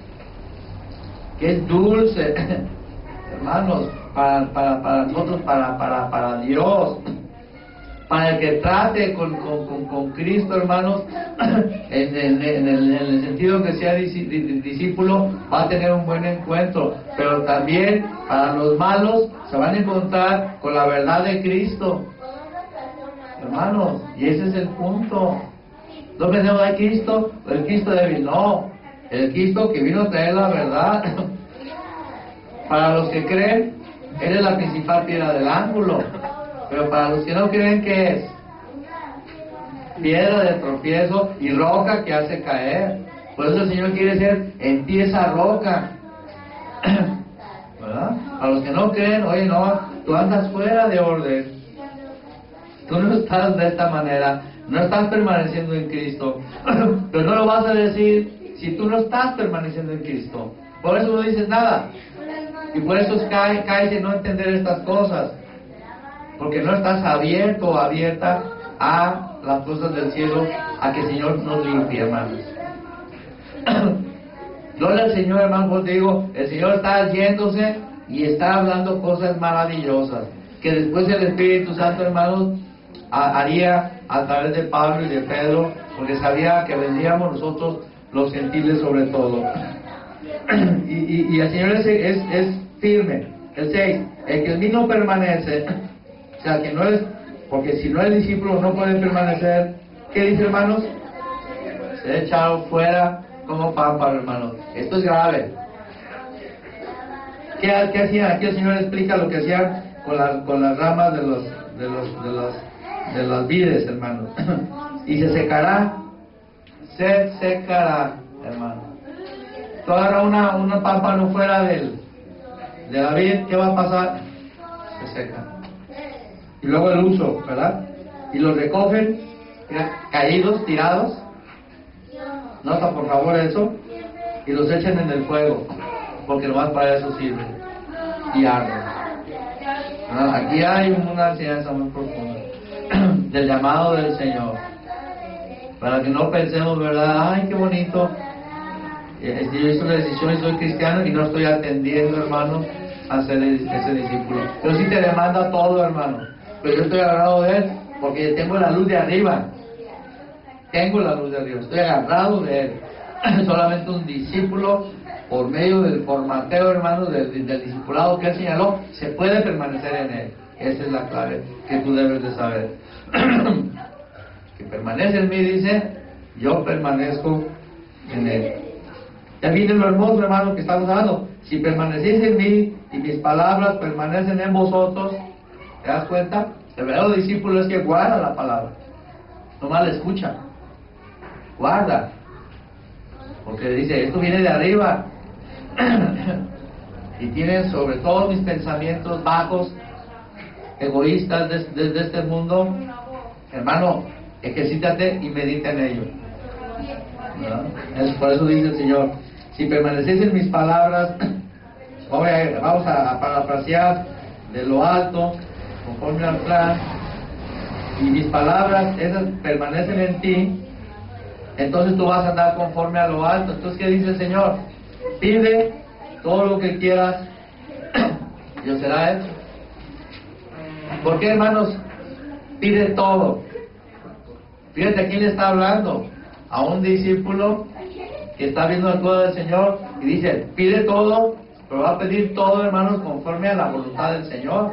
A: que es dulce. Hermanos, para nosotros, para Dios, para el que trate con Cristo, hermanos, en el sentido que sea discípulo, va a tener un buen encuentro. Pero también para los malos se van a encontrar con la verdad de Cristo, hermanos, y ese es el punto. No pensemos, hay Cristo, el Cristo débil, no, el Cristo que vino a traer la verdad. Para los que creen, Él es la principal piedra del ángulo. Pero para los que no creen, ¿qué es? Piedra de tropiezo y roca que hace caer. Por eso el Señor quiere ser en ti esa roca. ¿Verdad? Para los que no creen, oye, no, tú andas fuera de orden. Tú no estás de esta manera, no estás permaneciendo en Cristo. Pero no lo vas a decir si tú no estás permaneciendo en Cristo. Por eso no dices nada. Y por eso caes en no entender estas cosas. Porque no estás abierto o abierta a las cosas del cielo, a que el Señor nos limpie, hermanos. Gloria al Señor, hermanos, os digo, el Señor está yéndose y está hablando cosas maravillosas, que después el Espíritu Santo, hermanos, haría a través de Pablo y de Pedro, porque sabía que vendríamos nosotros los gentiles sobre todo. Y el Señor es firme. El 6, el que en mí no permanece, o sea, que no es, porque si no es discípulo no puede permanecer. ¿Qué dice, hermanos? Se ha echado fuera como pámpano, hermanos. Esto es grave. ¿Qué hacían? Aquí el Señor explica lo que hacían con las ramas de las vides, hermanos. Y se secará, hermano. Tú agarras una pámpano fuera de la vid, ¿qué va a pasar? Se seca. Y luego el uso, ¿verdad? Y los recogen caídos, tirados. Nota por favor eso. Y los echan en el fuego, porque nomás para eso sirven. Y arden. Aquí hay una enseñanza muy profunda del llamado del Señor, para que no pensemos, ¿verdad? Ay, qué bonito, yo hice una decisión y soy cristiano y no estoy atendiendo, hermano, a ser ese discípulo. Pero sí te demanda todo, hermano. Pero yo estoy agarrado de Él porque tengo la luz de arriba. Tengo la luz de arriba, estoy agarrado de Él. Solamente un discípulo, por medio del formateo, hermano, del discipulado que Él señaló, se puede permanecer en Él. Esa es la clave que tú debes de saber. Que permanece en mí, dice, yo permanezco en Él. Ya viene lo hermoso, hermano, que estamos hablando. Si permanecéis en mí y mis palabras permanecen en vosotros, ¿te das cuenta? El verdadero discípulo es que guarda la palabra, no más la escucha, guarda, porque dice, esto viene de arriba. Y tiene sobre todo mis pensamientos bajos, egoístas de este mundo, hermano, ejercítate y medita en ello. Por eso dice el Señor, si permanecéis en mis palabras, vamos a parafrasear de lo alto, conforme al plan, y mis palabras, esas permanecen en ti, entonces tú vas a andar conforme a lo alto. Entonces, ¿qué dice el Señor? Pide todo lo que quieras, y os será hecho. ¿Por qué, hermanos? Pide todo. Fíjate a quién le está hablando. A un discípulo que está viendo el código del Señor y dice, pide todo, pero va a pedir todo, hermanos, conforme a la voluntad del Señor,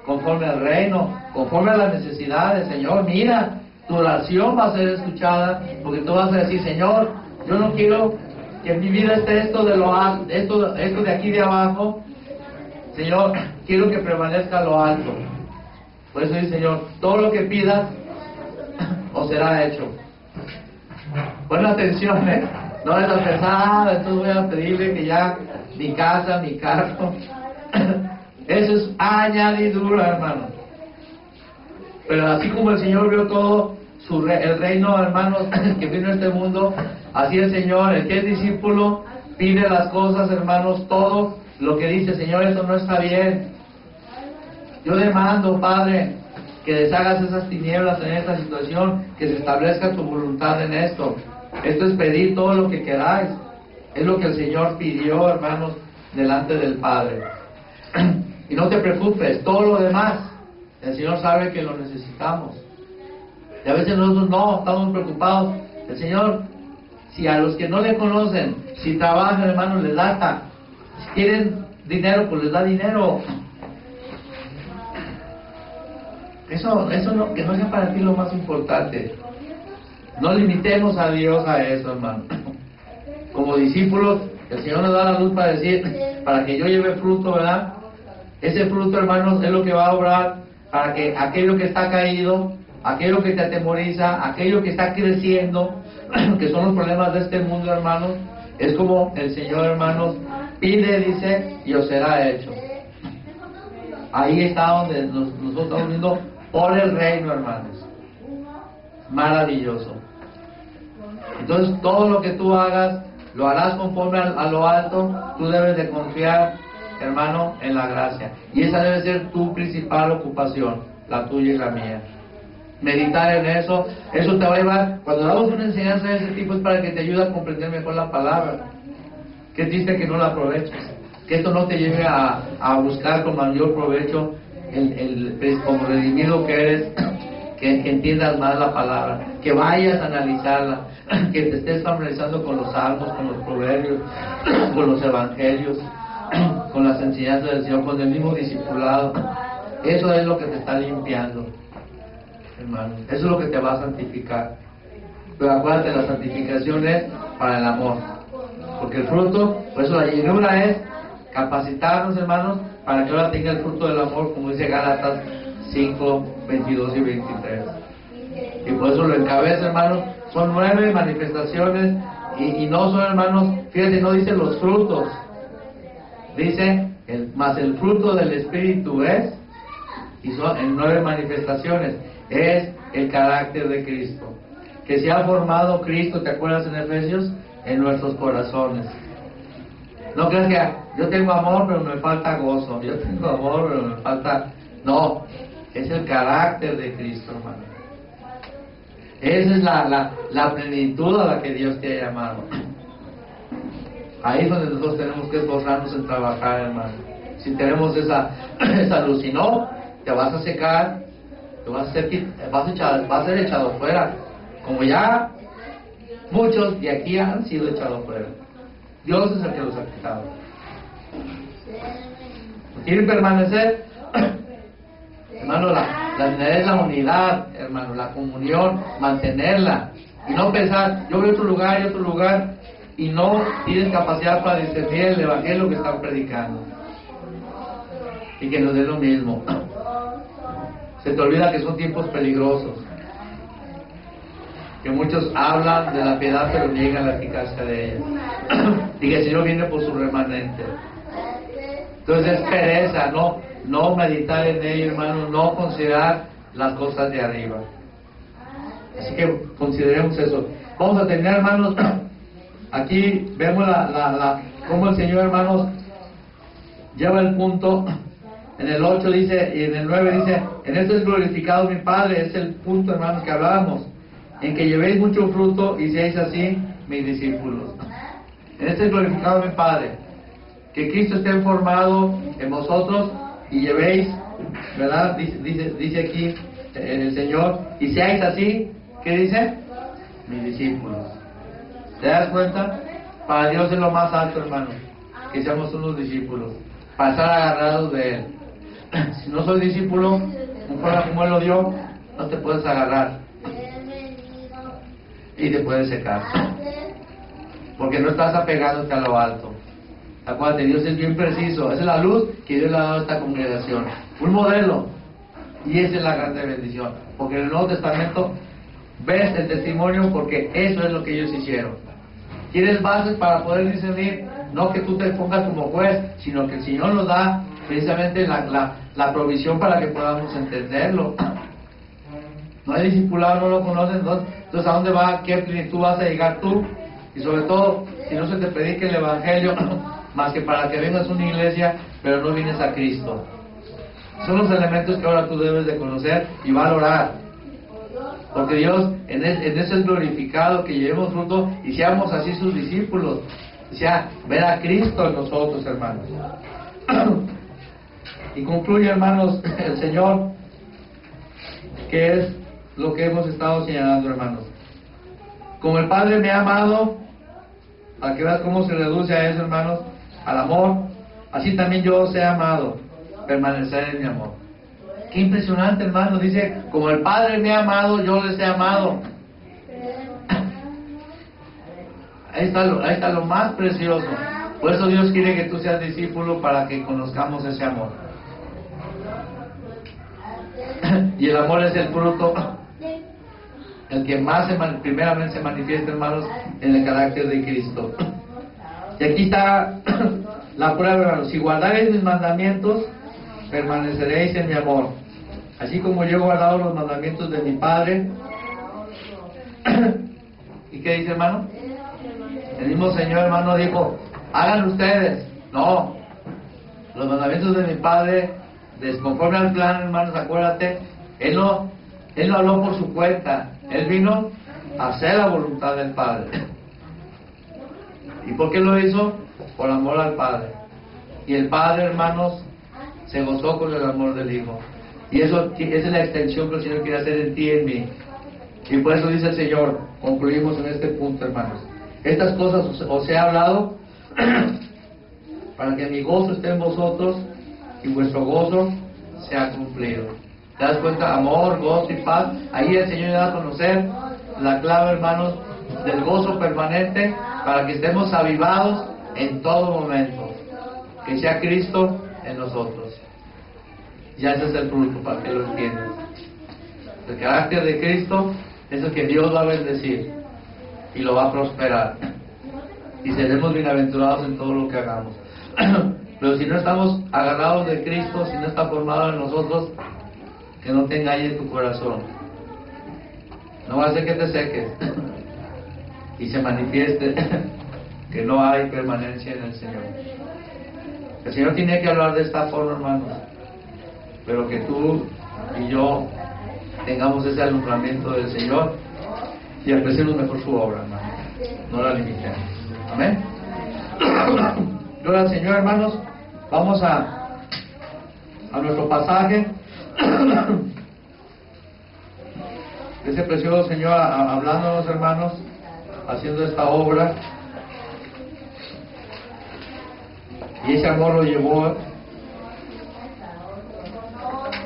A: conforme al reino, conforme a las necesidades. Señor, mira, tu oración va a ser escuchada, porque tú vas a decir, Señor, yo no quiero que en mi vida esté esto de lo alto, esto de aquí de abajo. Señor, quiero que prevalezca lo alto. Por eso dice el Señor, todo lo que pidas os será hecho. Pon atención, no es pesada, entonces voy a pedirle que ya mi casa, mi carro. Eso es añadidura, hermano. Pero así como el Señor vio todo el reino, hermanos, que vino a este mundo, así el Señor, el que es discípulo, pide las cosas, hermanos, todo lo que dice, Señor, esto no está bien. Yo demando, Padre, que deshagas esas tinieblas en esta situación, que se establezca tu voluntad en esto. Esto es pedir todo lo que queráis. Es lo que el Señor pidió, hermanos, delante del Padre. Y no te preocupes, todo lo demás, el Señor sabe que lo necesitamos. Y a veces nosotros no, estamos preocupados. El Señor, si a los que no le conocen, si trabajan, hermanos, les da hasta. Si quieren dinero, pues les da dinero. Eso no, que no sea para ti lo más importante. No limitemos a Dios a eso, hermano. Como discípulos, el Señor nos da la luz para decir, para que yo lleve fruto, ¿verdad? Ese fruto, hermanos, es lo que va a obrar para que aquello que está caído, aquello que te atemoriza, aquello que está creciendo, que son los problemas de este mundo, hermanos, es como el Señor, hermanos, pide, dice, y os será hecho. Ahí está donde nosotros estamos viendo por el reino, hermanos. Maravilloso. Entonces, todo lo que tú hagas, lo harás conforme a lo alto. Tú debes de confiar, hermano, en la gracia. Y esa debe ser tu principal ocupación, la tuya y la mía. Meditar en eso, eso te va a llevar. Cuando damos una enseñanza de ese tipo es para que te ayude a comprender mejor la palabra. Qué triste que no la aproveches. Que esto no te lleve a buscar con mayor provecho como redimido que eres, que entiendas más la palabra, que vayas a analizarla, que te estés familiarizando con los salmos, con los proverbios, con los evangelios, con las enseñanzas del Señor, con el mismo discipulado. Eso es lo que te está limpiando, hermano. Eso es lo que te va a santificar. Pero acuérdate, la santificación es para el amor. Porque el fruto, por eso la llenura es capacitarnos, hermanos, para que ahora tenga el fruto del amor, como dice Gálatas 5, 22 y 23. Y por eso lo encabeza, hermanos. Son 9 manifestaciones y no son, hermanos, fíjate, no dice los frutos. Dice, más el fruto del Espíritu es, y son en 9 manifestaciones, es el carácter de Cristo. Que se ha formado Cristo, ¿te acuerdas en Efesios? En nuestros corazones. No creas que yo tengo amor pero me falta gozo, yo tengo amor pero me falta... No, es el carácter de Cristo, hermano. Esa es la plenitud a la que Dios te ha llamado. Ahí es donde nosotros tenemos que esforzarnos en trabajar, hermano. Si tenemos esa luz, si no, te vas a secar, te vas a ser echado fuera. Como ya muchos de aquí han sido echados fuera. Dios es el que los ha quitado. ¿Quieren permanecer? Hermano, la es la unidad, hermano, la comunión, mantenerla. Y no pensar, yo voy a otro lugar, y no tienes capacidad para discernir el evangelio que están predicando. Y que nos dé lo mismo. Se te olvida que son tiempos peligrosos. Que muchos hablan de la piedad pero niegan la eficacia de ella. Y que el Señor viene por su remanente. Entonces es pereza, no meditar en ello, hermano, no considerar las cosas de arriba. Así que consideremos eso. Vamos a terminar, hermanos. Aquí vemos cómo el Señor, hermanos, lleva el punto. En el 8 dice, y en el 9 dice, en esto es glorificado mi Padre. Es el punto, hermanos, que hablábamos, en que llevéis mucho fruto y seáis así mis discípulos. En esto es glorificado mi Padre, que Cristo esté formado en vosotros y llevéis, ¿verdad? Dice aquí el Señor, y seáis así, ¿qué dice? Mis discípulos. ¿Te das cuenta? Para Dios es lo más alto, hermano, que seamos unos discípulos, para estar agarrados de Él. Si no soy discípulo, como Él lo dio, no te puedes agarrar y te puedes secar, porque no estás apegándote a lo alto. Acuérdate, Dios es bien preciso. Esa es la luz que Dios le ha dado a esta congregación, un modelo Y esa es la grande bendición, porque en el Nuevo Testamento ves el testimonio, porque eso es lo que ellos hicieron. Tienes bases para poder discernir, no que tú te pongas como juez, sino que el Señor nos da precisamente la provisión para que podamos entenderlo. No hay discipulado, no lo conoces, entonces ¿a dónde va? ¿Qué plenitud vas a llegar tú? Y sobre todo, si no se te predica el Evangelio, más que para que vengas a una iglesia, pero no vienes a Cristo. Son los elementos que ahora tú debes de conocer y valorar. Porque Dios en eso es glorificado, que llevemos fruto y seamos así sus discípulos. O sea, ver a Cristo en nosotros, hermanos. Y concluye, hermanos, el Señor, que es lo que hemos estado señalando, hermanos. Como el Padre me ha amado, para que veas cómo se reduce a eso, hermanos, al amor, así también yo os he amado, permanecer en mi amor. Qué impresionante, hermano. Dice, como el Padre me ha amado, yo les he amado. Ahí está lo más precioso. Por eso Dios quiere que tú seas discípulo, para que conozcamos ese amor. Y el amor es el fruto, el que más primeramente se manifiesta, hermanos, en el carácter de Cristo. Y aquí está la prueba, hermanos. Si guardaréis mis mandamientos, permaneceréis en mi amor, así como yo he guardado los mandamientos de mi Padre. ¿Y qué dice, hermano? El mismo Señor, hermano, dijo, hagan ustedes. No, los mandamientos de mi Padre, conforme al plan, hermanos, acuérdate, Él no habló por su cuenta. Él vino a hacer la voluntad del Padre. ¿Y por qué lo hizo? Por amor al Padre. Y el Padre, hermanos, se gozó con el amor del Hijo. Y esa es la extensión que el Señor quiere hacer en ti y en mí. Y por eso dice el Señor, concluimos en este punto, hermanos. Estas cosas os he hablado para que mi gozo esté en vosotros y vuestro gozo sea cumplido. ¿Te das cuenta? Amor, gozo y paz. Ahí el Señor da a conocer la clave, hermanos, del gozo permanente, para que estemos avivados en todo momento. Que sea Cristo en nosotros. Ya ese es el fruto, para que lo entiendas. El carácter de Cristo es el que Dios va a bendecir y lo va a prosperar. Y seremos bienaventurados en todo lo que hagamos. Pero si no estamos agarrados de Cristo, si no está formado en nosotros, que no te engañe tu corazón. No va a ser que te seques y se manifieste que no hay permanencia en el Señor. El Señor tiene que hablar de esta forma, hermanos, pero que tú y yo tengamos ese alumbramiento del Señor y apreciemos mejor su obra, hermanos. No la limitemos. Amén. Gloria al Señor, hermanos. Vamos a nuestro pasaje. Ese precioso Señor hablándonos, hermanos, haciendo esta obra. Y ese amor lo llevó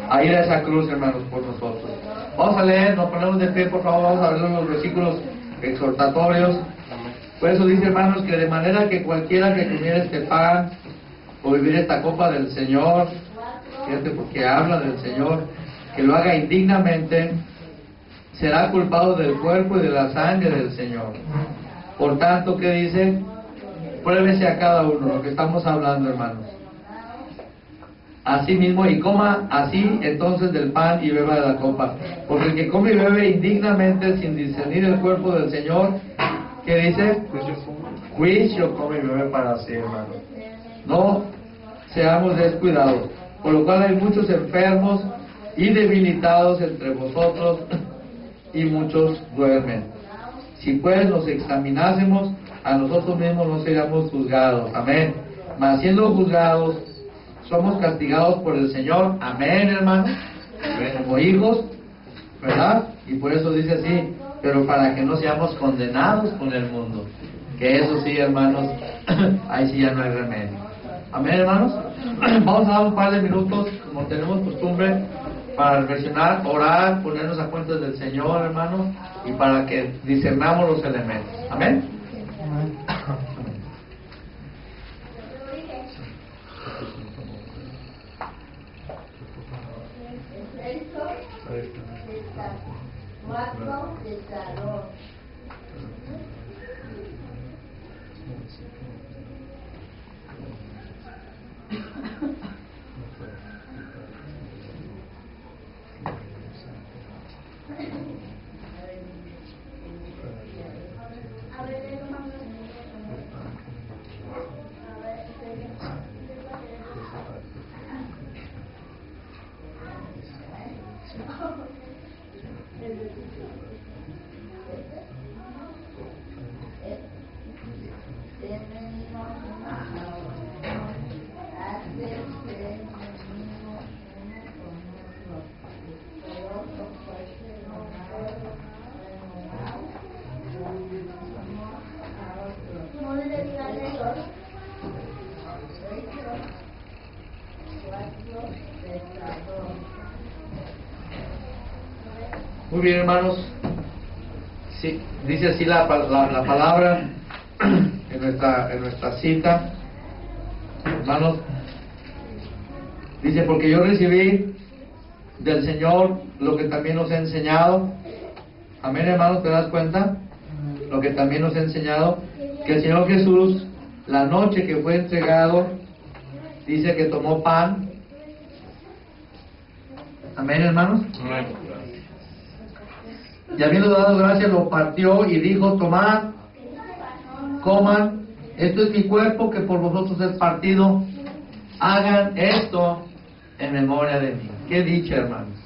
A: a ir a esa cruz, hermanos, por nosotros. Vamos a leer, nos ponemos de pie, por favor, vamos a ver los versículos exhortatorios. Por eso dice, hermanos, que de manera que cualquiera que comiera este pan o vivir esta copa del Señor, fíjate, porque habla del Señor, que lo haga indignamente, será culpado del cuerpo y de la sangre del Señor. Por tanto, ¿qué dice? Pruébese a cada uno, lo que estamos hablando, hermanos. Así mismo, y coma así entonces del pan y beba de la copa. Porque el que come y bebe indignamente sin discernir el cuerpo del Señor, ¿qué dice? Juicio come y bebe para sí, hermanos. No seamos descuidados, por lo cual hay muchos enfermos y debilitados entre vosotros, y muchos duermen. Si pues nos examinásemos a nosotros mismos, no seríamos juzgados. Amén. Mas siendo juzgados, somos castigados por el Señor. Amén, hermano. Como hijos, ¿verdad? Y por eso dice así, pero para que no seamos condenados con el mundo. Que eso sí, hermanos, ahí sí ya no hay remedio. Amén, hermanos. Vamos a dar un par de minutos, como tenemos costumbre, para reflexionar, orar, ponernos a cuentas del Señor, hermanos, y para que discernamos los elementos. Amén. Amén. Muy bien, hermanos. Sí, dice así la palabra en nuestra cita. Hermanos, dice, porque yo recibí del Señor lo que también nos he enseñado. Amén, hermanos, ¿te das cuenta? Lo que también nos ha enseñado, que el Señor Jesús, la noche que fue entregado, dice que tomó pan. Amén, hermanos.
C: Amén.
A: Y habiendo dado gracias, lo partió y dijo: tomad, coman, esto es mi cuerpo que por vosotros es partido, hagan esto en memoria de mí. Qué dicha, hermanos.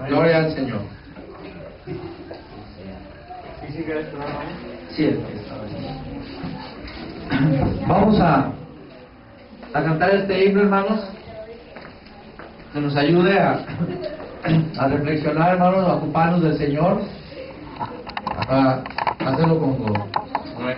A: Gloria al Señor.
B: ¿Sí sigue esto, hermano?
A: Sí, vamos a cantar este himno, hermanos, que nos ayude a reflexionar, hermanos, a ocuparnos del Señor, a hacerlo con gozo.
C: Amén.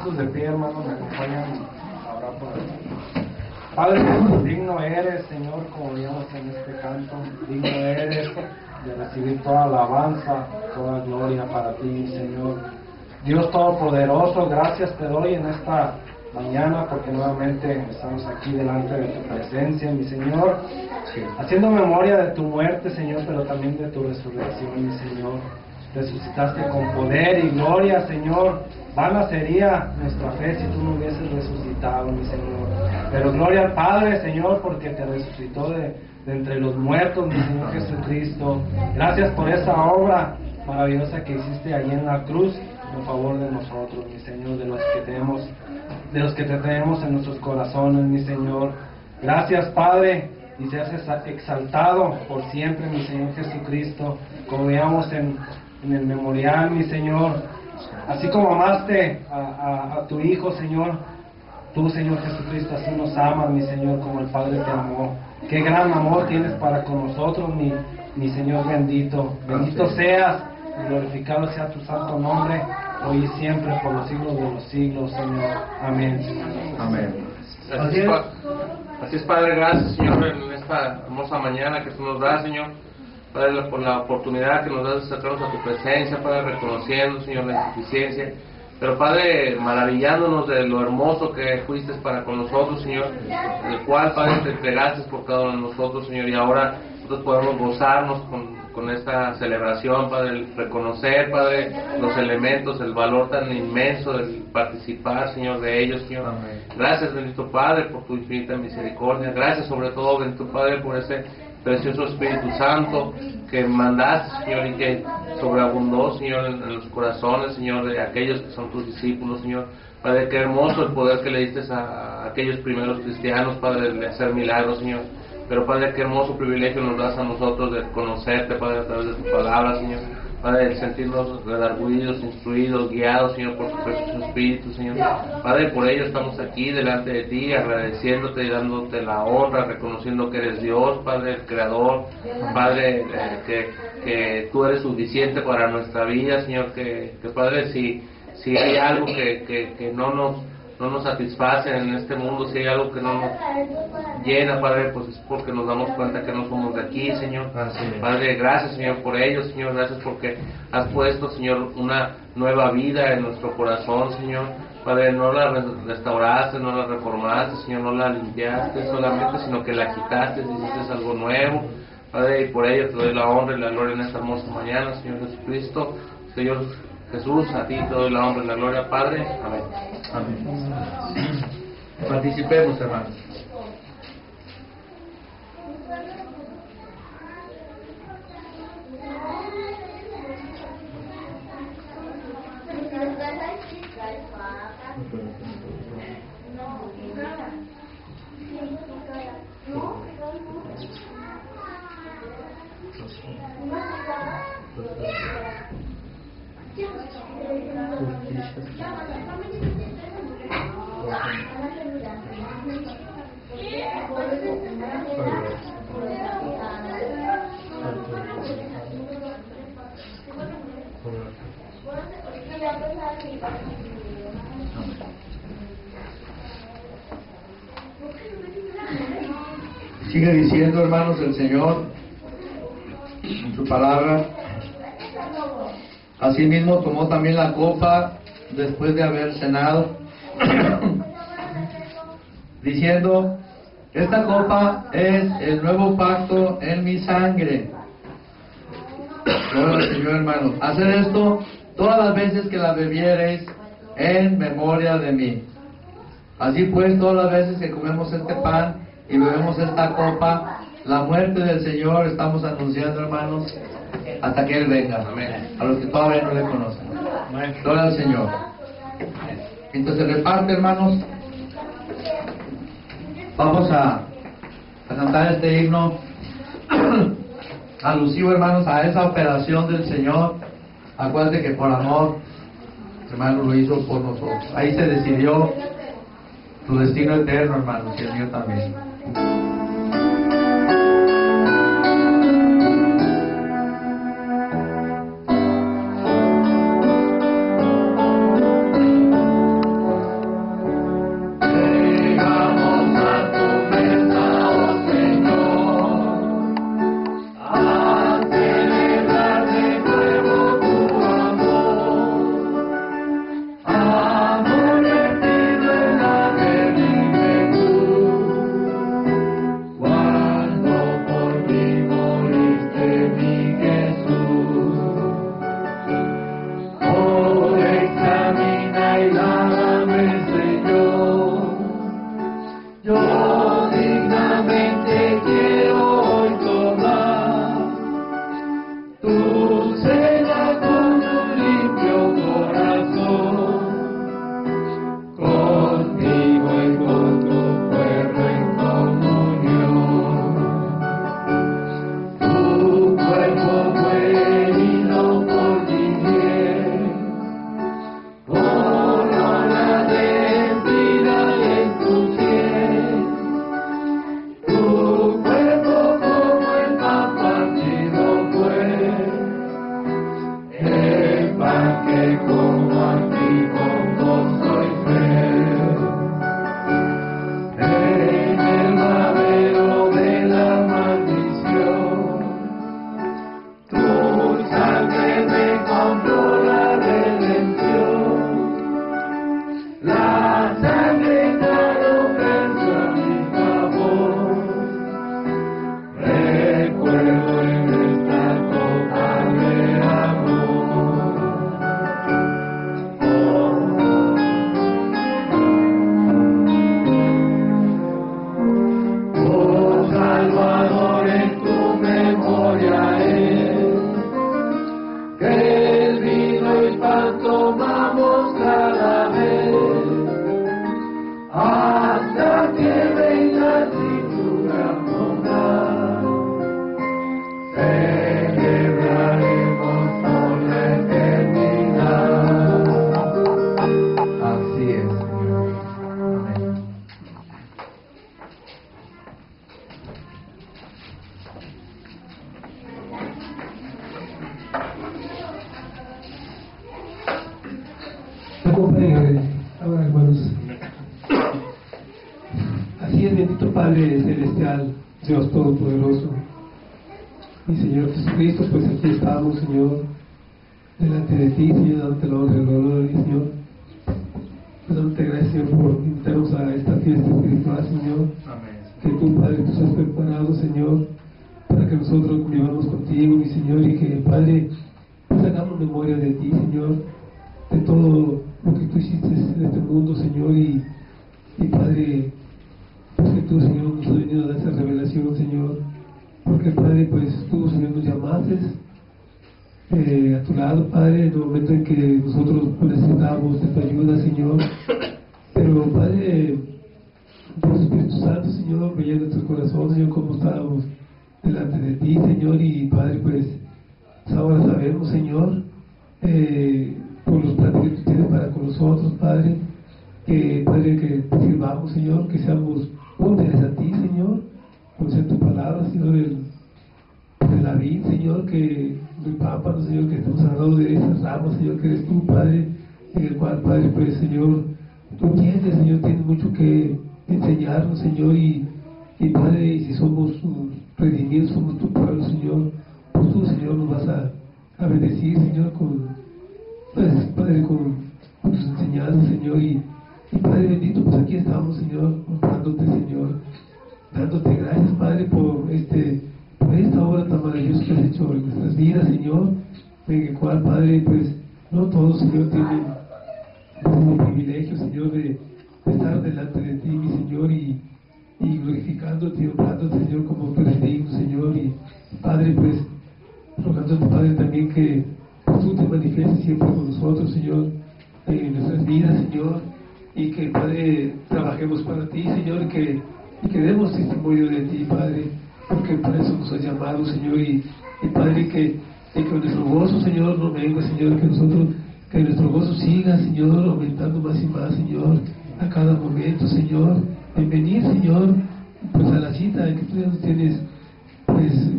B: De pie, hermano, me acompañan a orar por él. Padre, digno eres, Señor, como veíamos en este canto, digno eres de recibir toda alabanza, toda gloria para ti, mi Señor. Dios Todopoderoso, gracias te doy en esta mañana porque nuevamente estamos aquí delante de tu presencia, mi Señor, haciendo memoria de tu muerte, Señor, pero también de tu resurrección, mi Señor. Resucitaste con poder y gloria, Señor. Vana sería nuestra fe si tú no hubieses resucitado, mi Señor. Pero gloria al Padre, Señor, porque te resucitó de entre los muertos, mi Señor Jesucristo. Gracias por esa obra maravillosa que hiciste allí en la cruz en favor de nosotros, mi Señor, de los que te tenemos en nuestros corazones, mi Señor. Gracias, Padre, y seas exaltado por siempre, mi Señor Jesucristo, como veamos en el memorial, mi Señor. Así como amaste a tu Hijo, Señor, tú, Señor Jesucristo, así nos amas, mi Señor, como el Padre te amó. Qué gran amor tienes para con nosotros, mi Señor bendito. Bendito seas, y glorificado sea tu santo nombre, hoy y siempre, por los siglos de los siglos, Señor. Amén.
A: Amén.
C: Así es, Padre, gracias, Señor, en esta hermosa mañana que tú nos das, Señor. Padre, por la oportunidad que nos das de acercarnos a tu presencia, Padre, reconociendo, Señor, la insuficiencia Pero Padre, maravillándonos de lo hermoso que fuiste para con nosotros, Señor, el cual, Padre, te entregaste por cada uno de nosotros, Señor, y ahora nosotros podemos gozarnos con esta celebración, Padre, el reconocer, Padre, los elementos, el valor tan inmenso del participar, Señor, de ellos, Señor.
A: Amén.
C: Gracias, bendito Padre, por tu infinita misericordia. Gracias, sobre todo, bendito Padre, por ese precioso Espíritu Santo que mandaste, Señor, y que sobreabundó, Señor, en los corazones, Señor, de aquellos que son tus discípulos, Señor. Padre, qué hermoso el poder que le diste a aquellos primeros cristianos, Padre, de hacer milagros, Señor. Pero, Padre, qué hermoso privilegio nos das a nosotros de conocerte, Padre, a través de tu palabra, Señor. Padre, de sentirnos redarguidos, instruidos, guiados, Señor, por tu precioso Espíritu, Señor. Padre, por ello estamos aquí delante de ti, agradeciéndote y dándote la honra, reconociendo que eres Dios, Padre, el Creador. Padre, que tú eres suficiente para nuestra vida, Señor. Que Padre, si hay algo que no nos satisface en este mundo, si hay algo que no nos llena, Padre, pues es porque nos damos cuenta que no somos de aquí, Señor. Padre, gracias, Señor, por ello, Señor. Gracias porque has puesto, Señor, una nueva vida en nuestro corazón, Señor. Padre, no la restauraste, no la reformaste, Señor, no la limpiaste solamente, sino que la quitaste, hiciste algo nuevo. Padre, y por ello te doy la honra y la gloria en esta hermosa mañana, Señor Jesucristo. Señor Jesús, a ti te doy la honra y la gloria, Padre. Amén.
A: Amén. Participemos, hermanos. Sigue diciendo, hermanos, el Señor en su palabra: asimismo tomó también la copa después de haber cenado, diciendo: esta copa es el nuevo pacto en mi sangre. Gloria al Señor, hermanos. Haced esto todas las veces que la bebiereis en memoria de mí. Así pues, todas las veces que comemos este pan y bebemos esta copa, la muerte del Señor estamos anunciando, hermanos, hasta que Él venga. A los que todavía no le conocen. Gloria al Señor. Entonces reparte, hermanos. Vamos a cantar este himno alusivo, hermanos, a esa operación del Señor. Acuérdate que por amor, hermano, lo hizo por nosotros. Ahí se decidió tu destino eterno, hermanos, y el mío también.
D: acompañe ahora, hermanos. Así es, bendito Padre Celestial, Dios Todopoderoso. Mi Señor Jesucristo, pues aquí estamos, Señor, delante de ti, Señor, dándote la honra y la gloria, Señor. Pues dándote gracias, Señor, por invitarnos a esta fiesta espiritual, Señor.
A: Amén.
D: Que tú, Padre, tú has preparado, Señor, para que nosotros convivamos contigo, mi Señor, y que, Padre, pues hagamos memoria de ti, Señor, de todo lo que tú hiciste en este mundo, Señor, y Padre, pues que tú, Señor, nos has venido a dar esa revelación, Señor, porque, Padre, pues tú, Señor, nos llamaste a tu lado, Padre, en el momento en que nosotros pues, necesitamos de tu ayuda, Señor, pero, Padre, por Espíritu Santo, Señor, veía nuestro corazón, Señor, como estábamos delante de ti, Señor, y Padre, pues ahora sabemos, Señor, por los planes que tú tienes para con nosotros, Padre, que, Padre, que te sirvamos, Señor, que seamos útiles a ti, Señor, conocer tu palabra, Señor, de la vid, Señor, que del pámpano, Señor, que estamos hablando de esas ramas, Señor, que eres tú, Padre, en el cual, Padre, pues, Señor, tú tienes, Señor, tienes mucho que enseñarnos, Señor, y Padre, y si somos redimidos, somos tu pueblo, Señor, pues tú, Señor, nos vas a bendecir, Señor, pues, Padre, con tus enseñanzas, Señor, y Padre bendito, pues aquí estamos, Señor, honrándote, Señor, dándote gracias, Padre, por esta obra tan maravillosa que has hecho en nuestras vidas, Señor, en el cual, Padre, pues, no todos, Señor, tienen como privilegio, Señor, de estar delante de ti, mi Señor, y glorificándote y honrándote, Señor, como tú eres digno, Señor, y Padre, pues, rogándote, Padre, también que tú te manifiestes siempre con nosotros, Señor, en nuestras vidas, Señor, y que, Padre, trabajemos para ti, Señor, y que demos testimonio de ti, Padre, porque para eso nos has llamado, Señor, y Padre, que nuestro gozo, Señor, no venga, Señor, que nuestro gozo siga, Señor, aumentando más y más, Señor, a cada momento, Señor, en venir, Señor, pues a la cita que tú ya nos tienes, pues,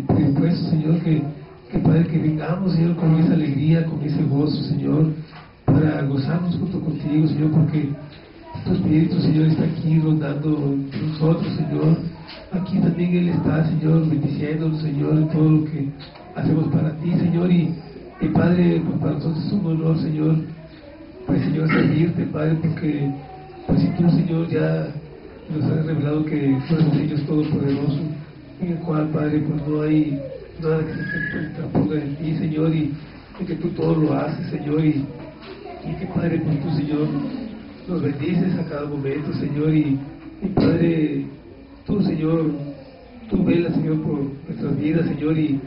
D: predispuesto, Señor, que Padre, que vengamos, Señor, con esa alegría, con ese gozo, Señor, para gozarnos junto contigo, Señor, porque tu Espíritu, Señor, está aquí rondando entre nosotros, Señor. Aquí también Él está, Señor, bendiciéndonos, Señor, en todo lo que hacemos para ti, Señor, y Padre, pues para nosotros es un honor, Señor, pues, Señor, servirte, Padre, porque, pues, si tú, Señor, ya nos has revelado que tú eres el Dios Todopoderoso, en el cual, Padre, pues no hay nada que se interponga en ti, Señor, y que tú todo lo haces, Señor, y que, Padre, pues tú, Señor, nos bendices a cada momento, Señor, y Padre, tú, Señor, tú velas, Señor, por nuestras vidas, Señor, y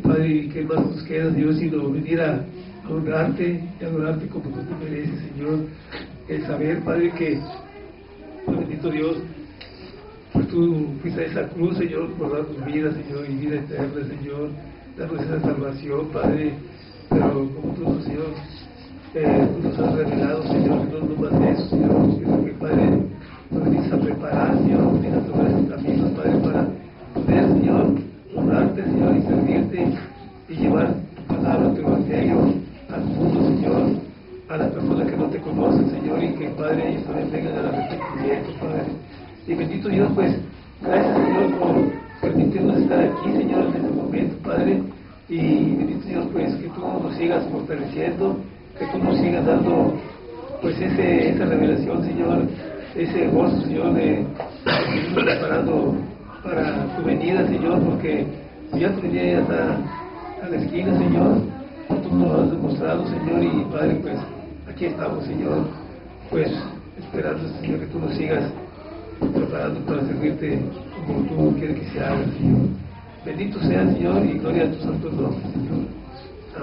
D: Padre, ¿qué más nos queda, Señor, sino venir a honrarte y adorarte como tú te mereces, Señor? El saber, Padre, que, pues, bendito Dios, pues tú fuiste a esa cruz, Señor, por darnos vida, Señor, y vida eterna, Señor, darnos esa salvación, Padre, pero como tú, Señor, tú nos has revelado, Señor, no más eso, Señor, sino que, Padre, nos venís a preparar, Señor, nos venís a tomar esos caminos, Padre, para poder, Señor, honrarte, Señor, y servirte y llevar tu palabra, tu evangelio al mundo, Señor, a las personas que no te conocen, Señor, y que, Padre, ellos también vengan al arrepentimiento, Padre. Y bendito Dios, pues, gracias, Señor, por permitirnos estar aquí, Señor, en este momento, Padre, y bendito Dios, pues, que tú nos sigas fortaleciendo, que tú nos sigas dando, pues, esa revelación, Señor, ese gozo, Señor, de irnos preparando para tu venida, Señor, porque ya tu venida ya está a la esquina, Señor, tú nos lo has demostrado, Señor, y Padre, pues, aquí estamos, Señor, pues, esperando, Señor, que tú nos sigas preparando para servirte como tú quieres que se haga, Señor. Bendito sea, Señor, y gloria a tu santo nombre, Señor.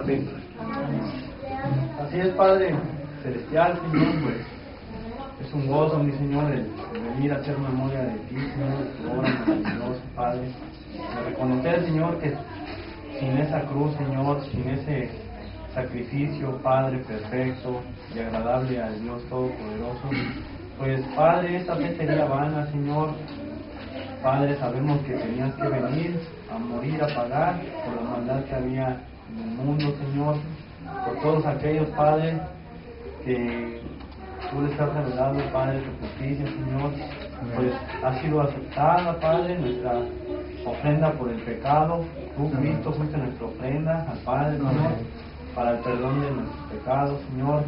D: Amén.
B: Así es, Padre Celestial, Señor, pues es un gozo, mi Señor, el venir a hacer memoria de ti, Señor, de tu obra maravillosa, Padre. De reconocer, Señor, que sin esa cruz, Señor, sin ese sacrificio, Padre, perfecto y agradable al Dios Todopoderoso, pues, Padre, esta fe sería vana, Señor. Padre, sabemos que tenías que venir a morir, a pagar por la maldad que había en el mundo, Señor, por todos aquellos, Padre,
E: que tú les has revelado, Padre, tu justicia, Señor, pues ha sido aceptada, Padre, nuestra ofrenda por el pecado. Tú, Cristo, fuiste nuestra ofrenda al Padre, Señor, para el perdón de nuestros pecados, Señor.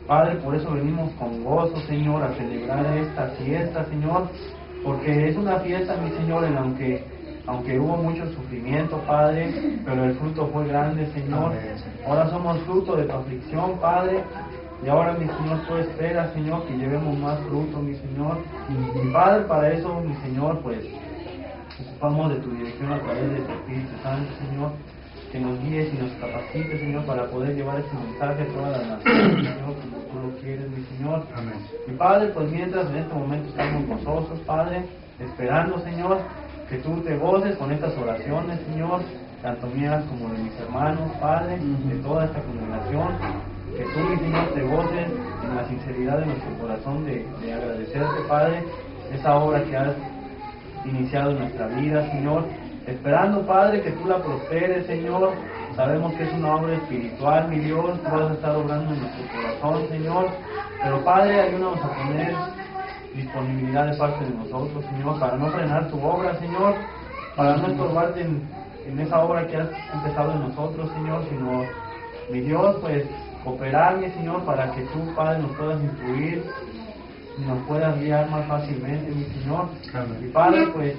E: Padre, por eso venimos con gozo, Señor, a celebrar esta fiesta, Señor, porque es una fiesta, mi Señor, en aunque hubo mucho sufrimiento, Padre, pero el fruto fue grande, Señor. Ahora somos fruto de tu aflicción, Padre, y ahora, mi Señor, tú esperas, Señor, que llevemos más fruto, mi Señor. Y Padre, para eso, mi Señor, pues, ocupamos de tu dirección a través de tu Espíritu Santo, Señor, que nos guíes y nos capacites, Señor, para poder llevar este mensaje a todas las naciones, Señor, como tú lo quieres, mi Señor.
A: Amén.
E: Y Padre, pues mientras en este momento estamos gozosos, Padre, esperando, Señor, que tú te goces con estas oraciones, Señor, tanto mías como de mis hermanos, Padre, de toda esta congregación, que tú, mi Señor, te goces en la sinceridad de nuestro corazón de agradecerte, Padre, esa obra que has iniciado en nuestra vida, Señor, esperando, Padre, que tú la prosperes, Señor. Sabemos que es una obra espiritual, mi Dios, tú vas a estar obrando en nuestro corazón, Señor, pero Padre, ayúdanos a poner disponibilidad de parte de nosotros, Señor, para no frenar tu obra, Señor, para no estorbarte en esa obra que has empezado en nosotros, Señor, sino, mi Dios, pues, cooperar, mi Señor, para que tú, Padre, nos puedas instruir y nos puedas guiar más fácilmente, mi Señor.
A: Amén.
E: Y Padre, pues,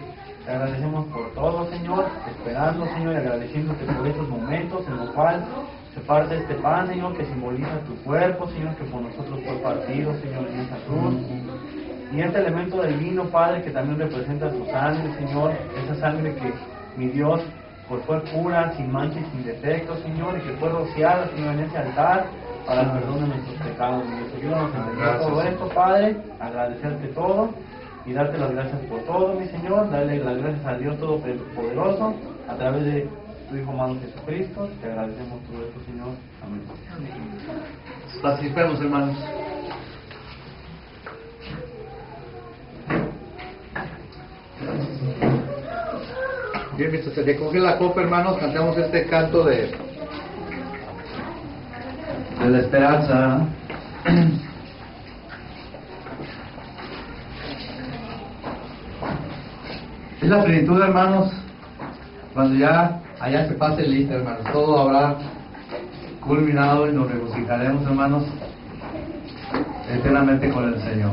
E: te agradecemos por todo, Señor, esperando, Señor, y agradeciéndote por estos momentos en los cuales se parte este pan, Señor, que simboliza tu cuerpo, Señor, que por nosotros fue partido, Señor, en esa cruz. Y este elemento del vino, Padre, que también representa tu sangre, Señor, esa sangre que, mi Dios, pues fue pura, sin mancha y sin defecto, Señor, y que fue rociada, Señor, en ese altar para el perdón de nuestros pecados, mi Dios. Ayúdanos a entender todo esto, Padre, agradecerte todo y darte las gracias por todo, mi Señor, darle las gracias a Dios Todopoderoso a través de tu Hijo amado Jesucristo. Te agradecemos todo esto, Señor. Amén.
A: Participemos, hermanos. Bien, mientras se recoge la copa, hermanos, cantamos este canto de la esperanza. Es la plenitud, hermanos, cuando ya allá se pase lista, hermanos, todo habrá culminado y nos regocijaremos, hermanos, eternamente con el Señor.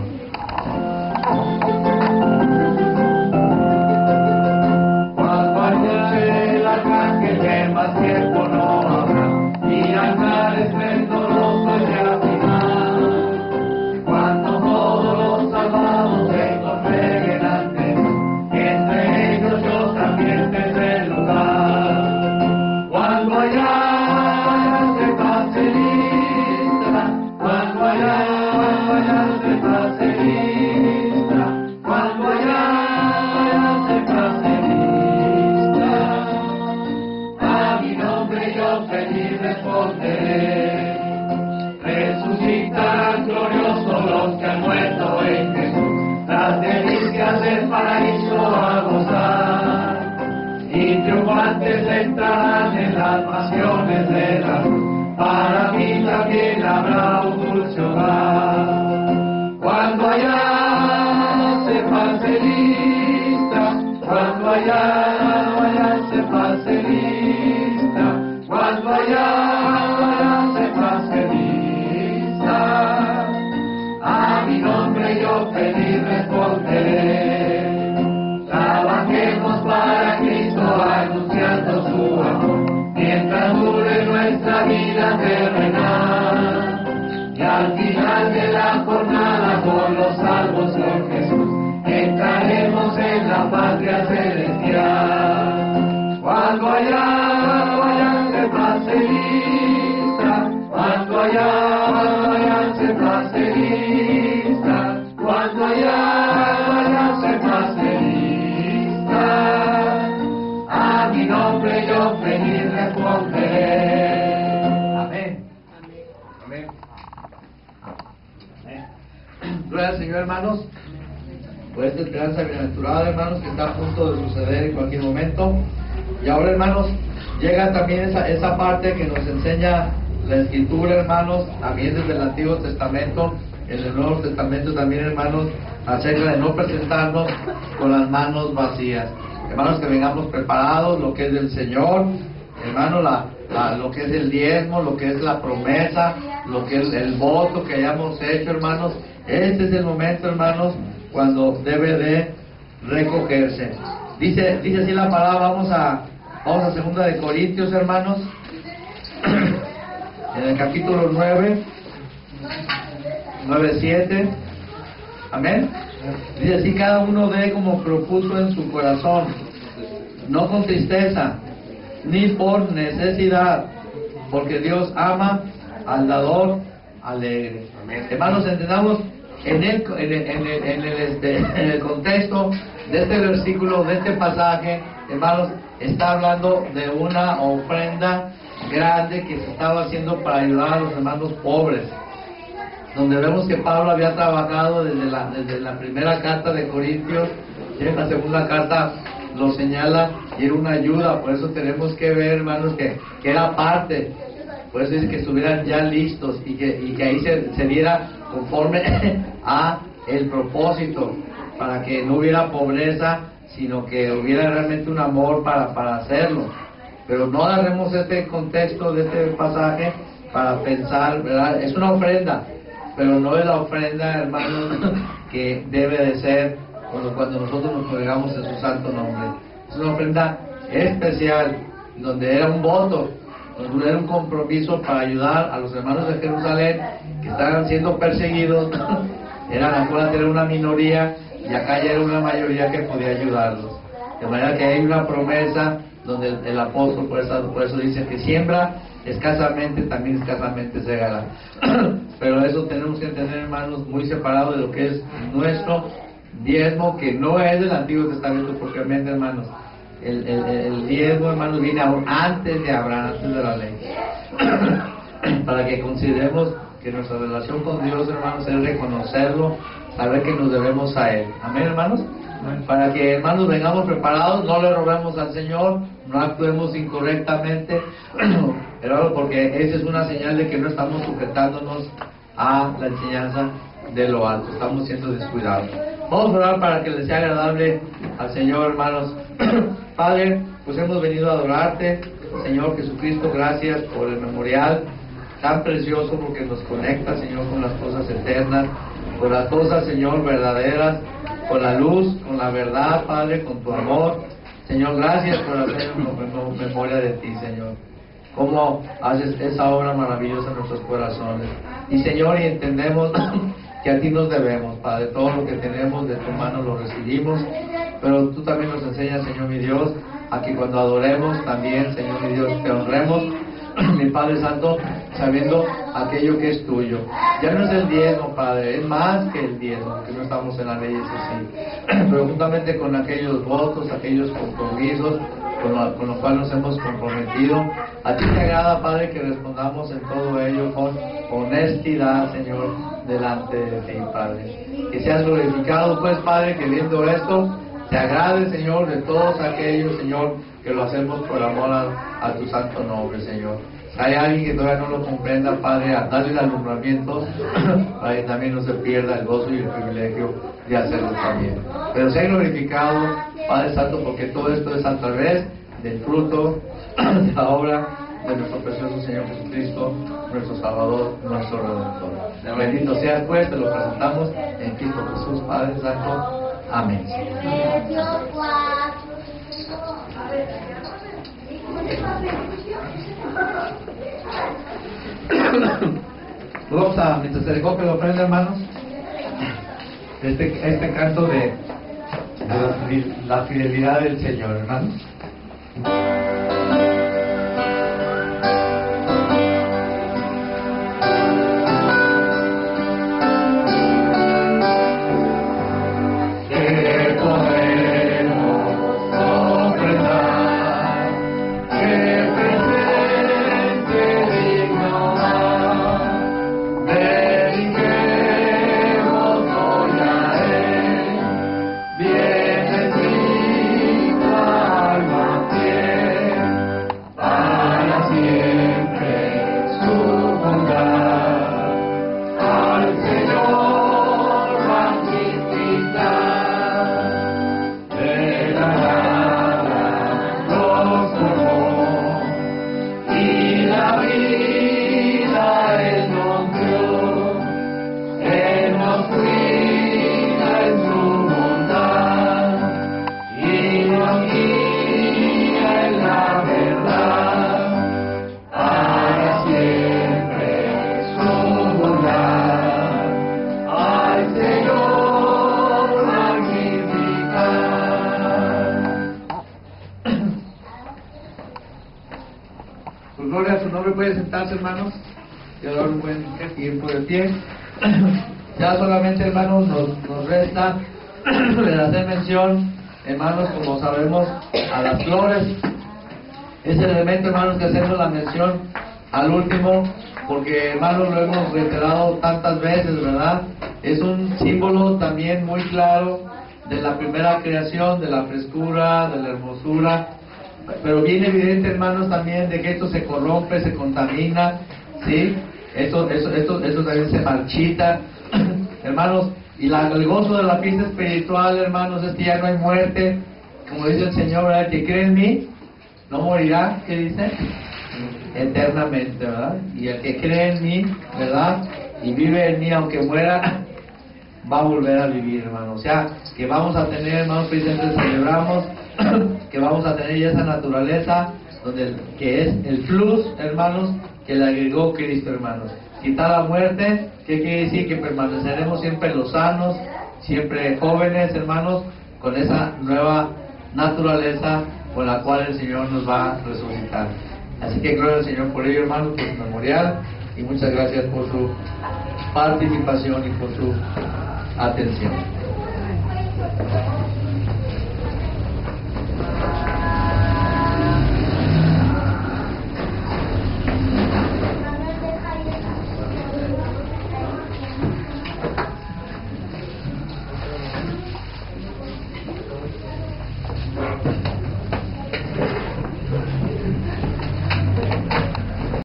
A: Cuando anoche el arcángel que más tiempo no habrá y andar esplendoroso ya final, cuando todos los salvados se congreguen ante entre ellos yo también tendré lugar. Cuando allá se pase lista, cuando allá se pase lista, cuando allá se pase lista, a mi nombre yo feliz responderé. Resucitarán gloriosos los que han muerto en Jesús, las delicias del paraíso a gozar, y triunfantes entrarán en las pasiones de la luz. Para mí también habrá un dulce hogar. Cuando allá se pase lista, cuando allá se pase lista, cuando allá se pase lista, a mi nombre yo feliz responderé. Trabajemos para Cristo anunciando su amor, mientras dure nuestra vida terrenal. Y al final de la jornada con los salvos por Jesús, entraremos en la patria celestial. Cuando allá se pase lista, cuando allá se pase lista, cuando allá se pase lista, a mi nombre yo feliz responderé. Amén. Amén. Gloria al Señor, hermanos, por esta esperanza bienaventurada, hermanos, que está a punto de suceder en cualquier momento. Y ahora, hermanos, llega también esa parte que nos enseña la Escritura, hermanos, también desde el Antiguo Testamento, en el Nuevo Testamento también, hermanos, acerca de no presentarnos con las manos vacías. Hermanos, que vengamos preparados, lo que es del Señor, hermanos, lo que es el diezmo, lo que es la promesa, lo que es el voto que hayamos hecho, hermanos. Este es el momento, hermanos, cuando debe de recogerse. Dice así la palabra. Vamos a 2 de Corintios, hermanos, en el capítulo 9:7. Amén. Dice así: cada uno dé como propuso en su corazón, no con tristeza ni por necesidad, porque Dios ama al dador alegre. Amén. Hermanos, entendamos en el contexto de este versículo, de este pasaje, hermanos, está hablando de una ofrenda grande que se estaba haciendo para ayudar a los hermanos pobres, donde vemos que Pablo había trabajado desde la primera carta de Corintios, y en la segunda carta lo señala, y era una ayuda. Por eso tenemos que ver, hermanos, que era parte. Por eso dice que estuvieran ya listos, y que ahí se diera conforme a el propósito, para que no hubiera pobreza, sino que hubiera realmente un amor para hacerlo. Pero no agarremos este contexto de este pasaje para pensar, ¿verdad? Es una ofrenda, pero no es la ofrenda, hermanos, que debe de ser cuando nosotros nos congregamos en su santo nombre. Es una ofrenda especial, donde era un voto, donde era un compromiso para ayudar a los hermanos de Jerusalén que estaban siendo perseguidos. Acuérdate, era una minoría, y acá ya era una mayoría que podía ayudarlos. De manera que hay una promesa donde el apóstol, por eso dice que siembra escasamente, también escasamente segará. Pero eso tenemos que tener, hermanos, muy separado de lo que es nuestro diezmo, que no es del Antiguo Testamento propiamente, hermanos. El diezmo, hermanos, viene aún antes de Abraham, antes de la ley. Para que consideremos que nuestra relación con Dios, hermanos, es reconocerlo, saber que nos debemos a Él. Amén, hermanos. Para que, hermanos, vengamos preparados, no le robemos al Señor, no actuemos incorrectamente, hermanos, porque esa es una señal de que no estamos sujetándonos a la enseñanza de lo alto, estamos siendo descuidados. Vamos a orar para que les sea agradable al Señor, hermanos. Padre, pues hemos venido a adorarte, Señor Jesucristo. Gracias por el memorial tan precioso, porque nos conecta, Señor, con las cosas eternas, con las cosas, Señor, verdaderas, con la luz, con la verdad, Padre, con tu amor. Señor, gracias por hacernos memoria de ti, Señor. Cómo haces esa obra maravillosa en nuestros corazones. Y, Señor, y entendemos que a ti nos debemos, Padre. Todo lo que tenemos de tu mano lo recibimos, pero tú también nos enseñas, Señor mi Dios, a que cuando adoremos también, Señor mi Dios, te honremos, mi Padre Santo, sabiendo aquello que es tuyo. Ya no es el diezmo, Padre, es más que el diezmo, que no estamos en la ley, eso sí, pero juntamente con aquellos votos, aquellos compromisos con los cuales nos hemos comprometido. A ti te agrada, Padre, que respondamos en todo ello con honestidad, Señor, delante de ti, Padre. Que seas glorificado, pues, Padre, que viendo esto te agrade, Señor, de todos aquellos, Señor, que lo hacemos por amor a tu santo nombre, Señor. Si hay alguien que todavía no lo comprenda, Padre, a darle el alumbramiento para que también no se pierda el gozo y el privilegio de hacerlo también. Pero sea glorificado, Padre Santo, porque todo esto es a través del fruto de la obra de nuestro precioso Señor Jesucristo, nuestro Salvador, nuestro Redentor. Bendito seas, pues, te lo presentamos en Cristo Jesús, Padre Santo. Amén. Vamos a, mientras se recoge la ofrenda, hermanos, este canto de la fidelidad del Señor, hermanos.
F: Viene mi alma fiel.
A: y ahora pueden ir por el pie. Ya solamente, hermanos, nos resta el hacer mención, hermanos, como sabemos, a las flores. Es el elemento, hermanos, que hacemos la mención al último, porque, hermanos, lo hemos reiterado tantas veces, ¿verdad? Es un símbolo también muy claro de la primera creación, de la frescura, de la hermosura, pero bien evidente, hermanos, también de que esto se corrompe, se contamina, ¿sí? Esto también se marchita, hermanos, y el gozo de la fiesta espiritual, hermanos, es que ya no hay muerte, como dice el Señor, ¿verdad? Que cree en mí, no morirá, ¿qué dice? Eternamente, ¿verdad? Y el que cree en mí, ¿verdad? Y vive en mí, aunque muera, va a volver a vivir, hermanos. O sea, que vamos a tener, hermanos, presentes, celebramos que vamos a tener ya esa naturaleza que es el plus, hermanos, que le agregó Cristo, hermanos. Quitar la muerte, ¿qué quiere decir? Que permaneceremos siempre lozanos, siempre jóvenes, hermanos, con esa nueva naturaleza con la cual el Señor nos va a resucitar. Así que gloria al Señor por ello, hermanos, por su memorial, y muchas gracias por su participación y por su atención.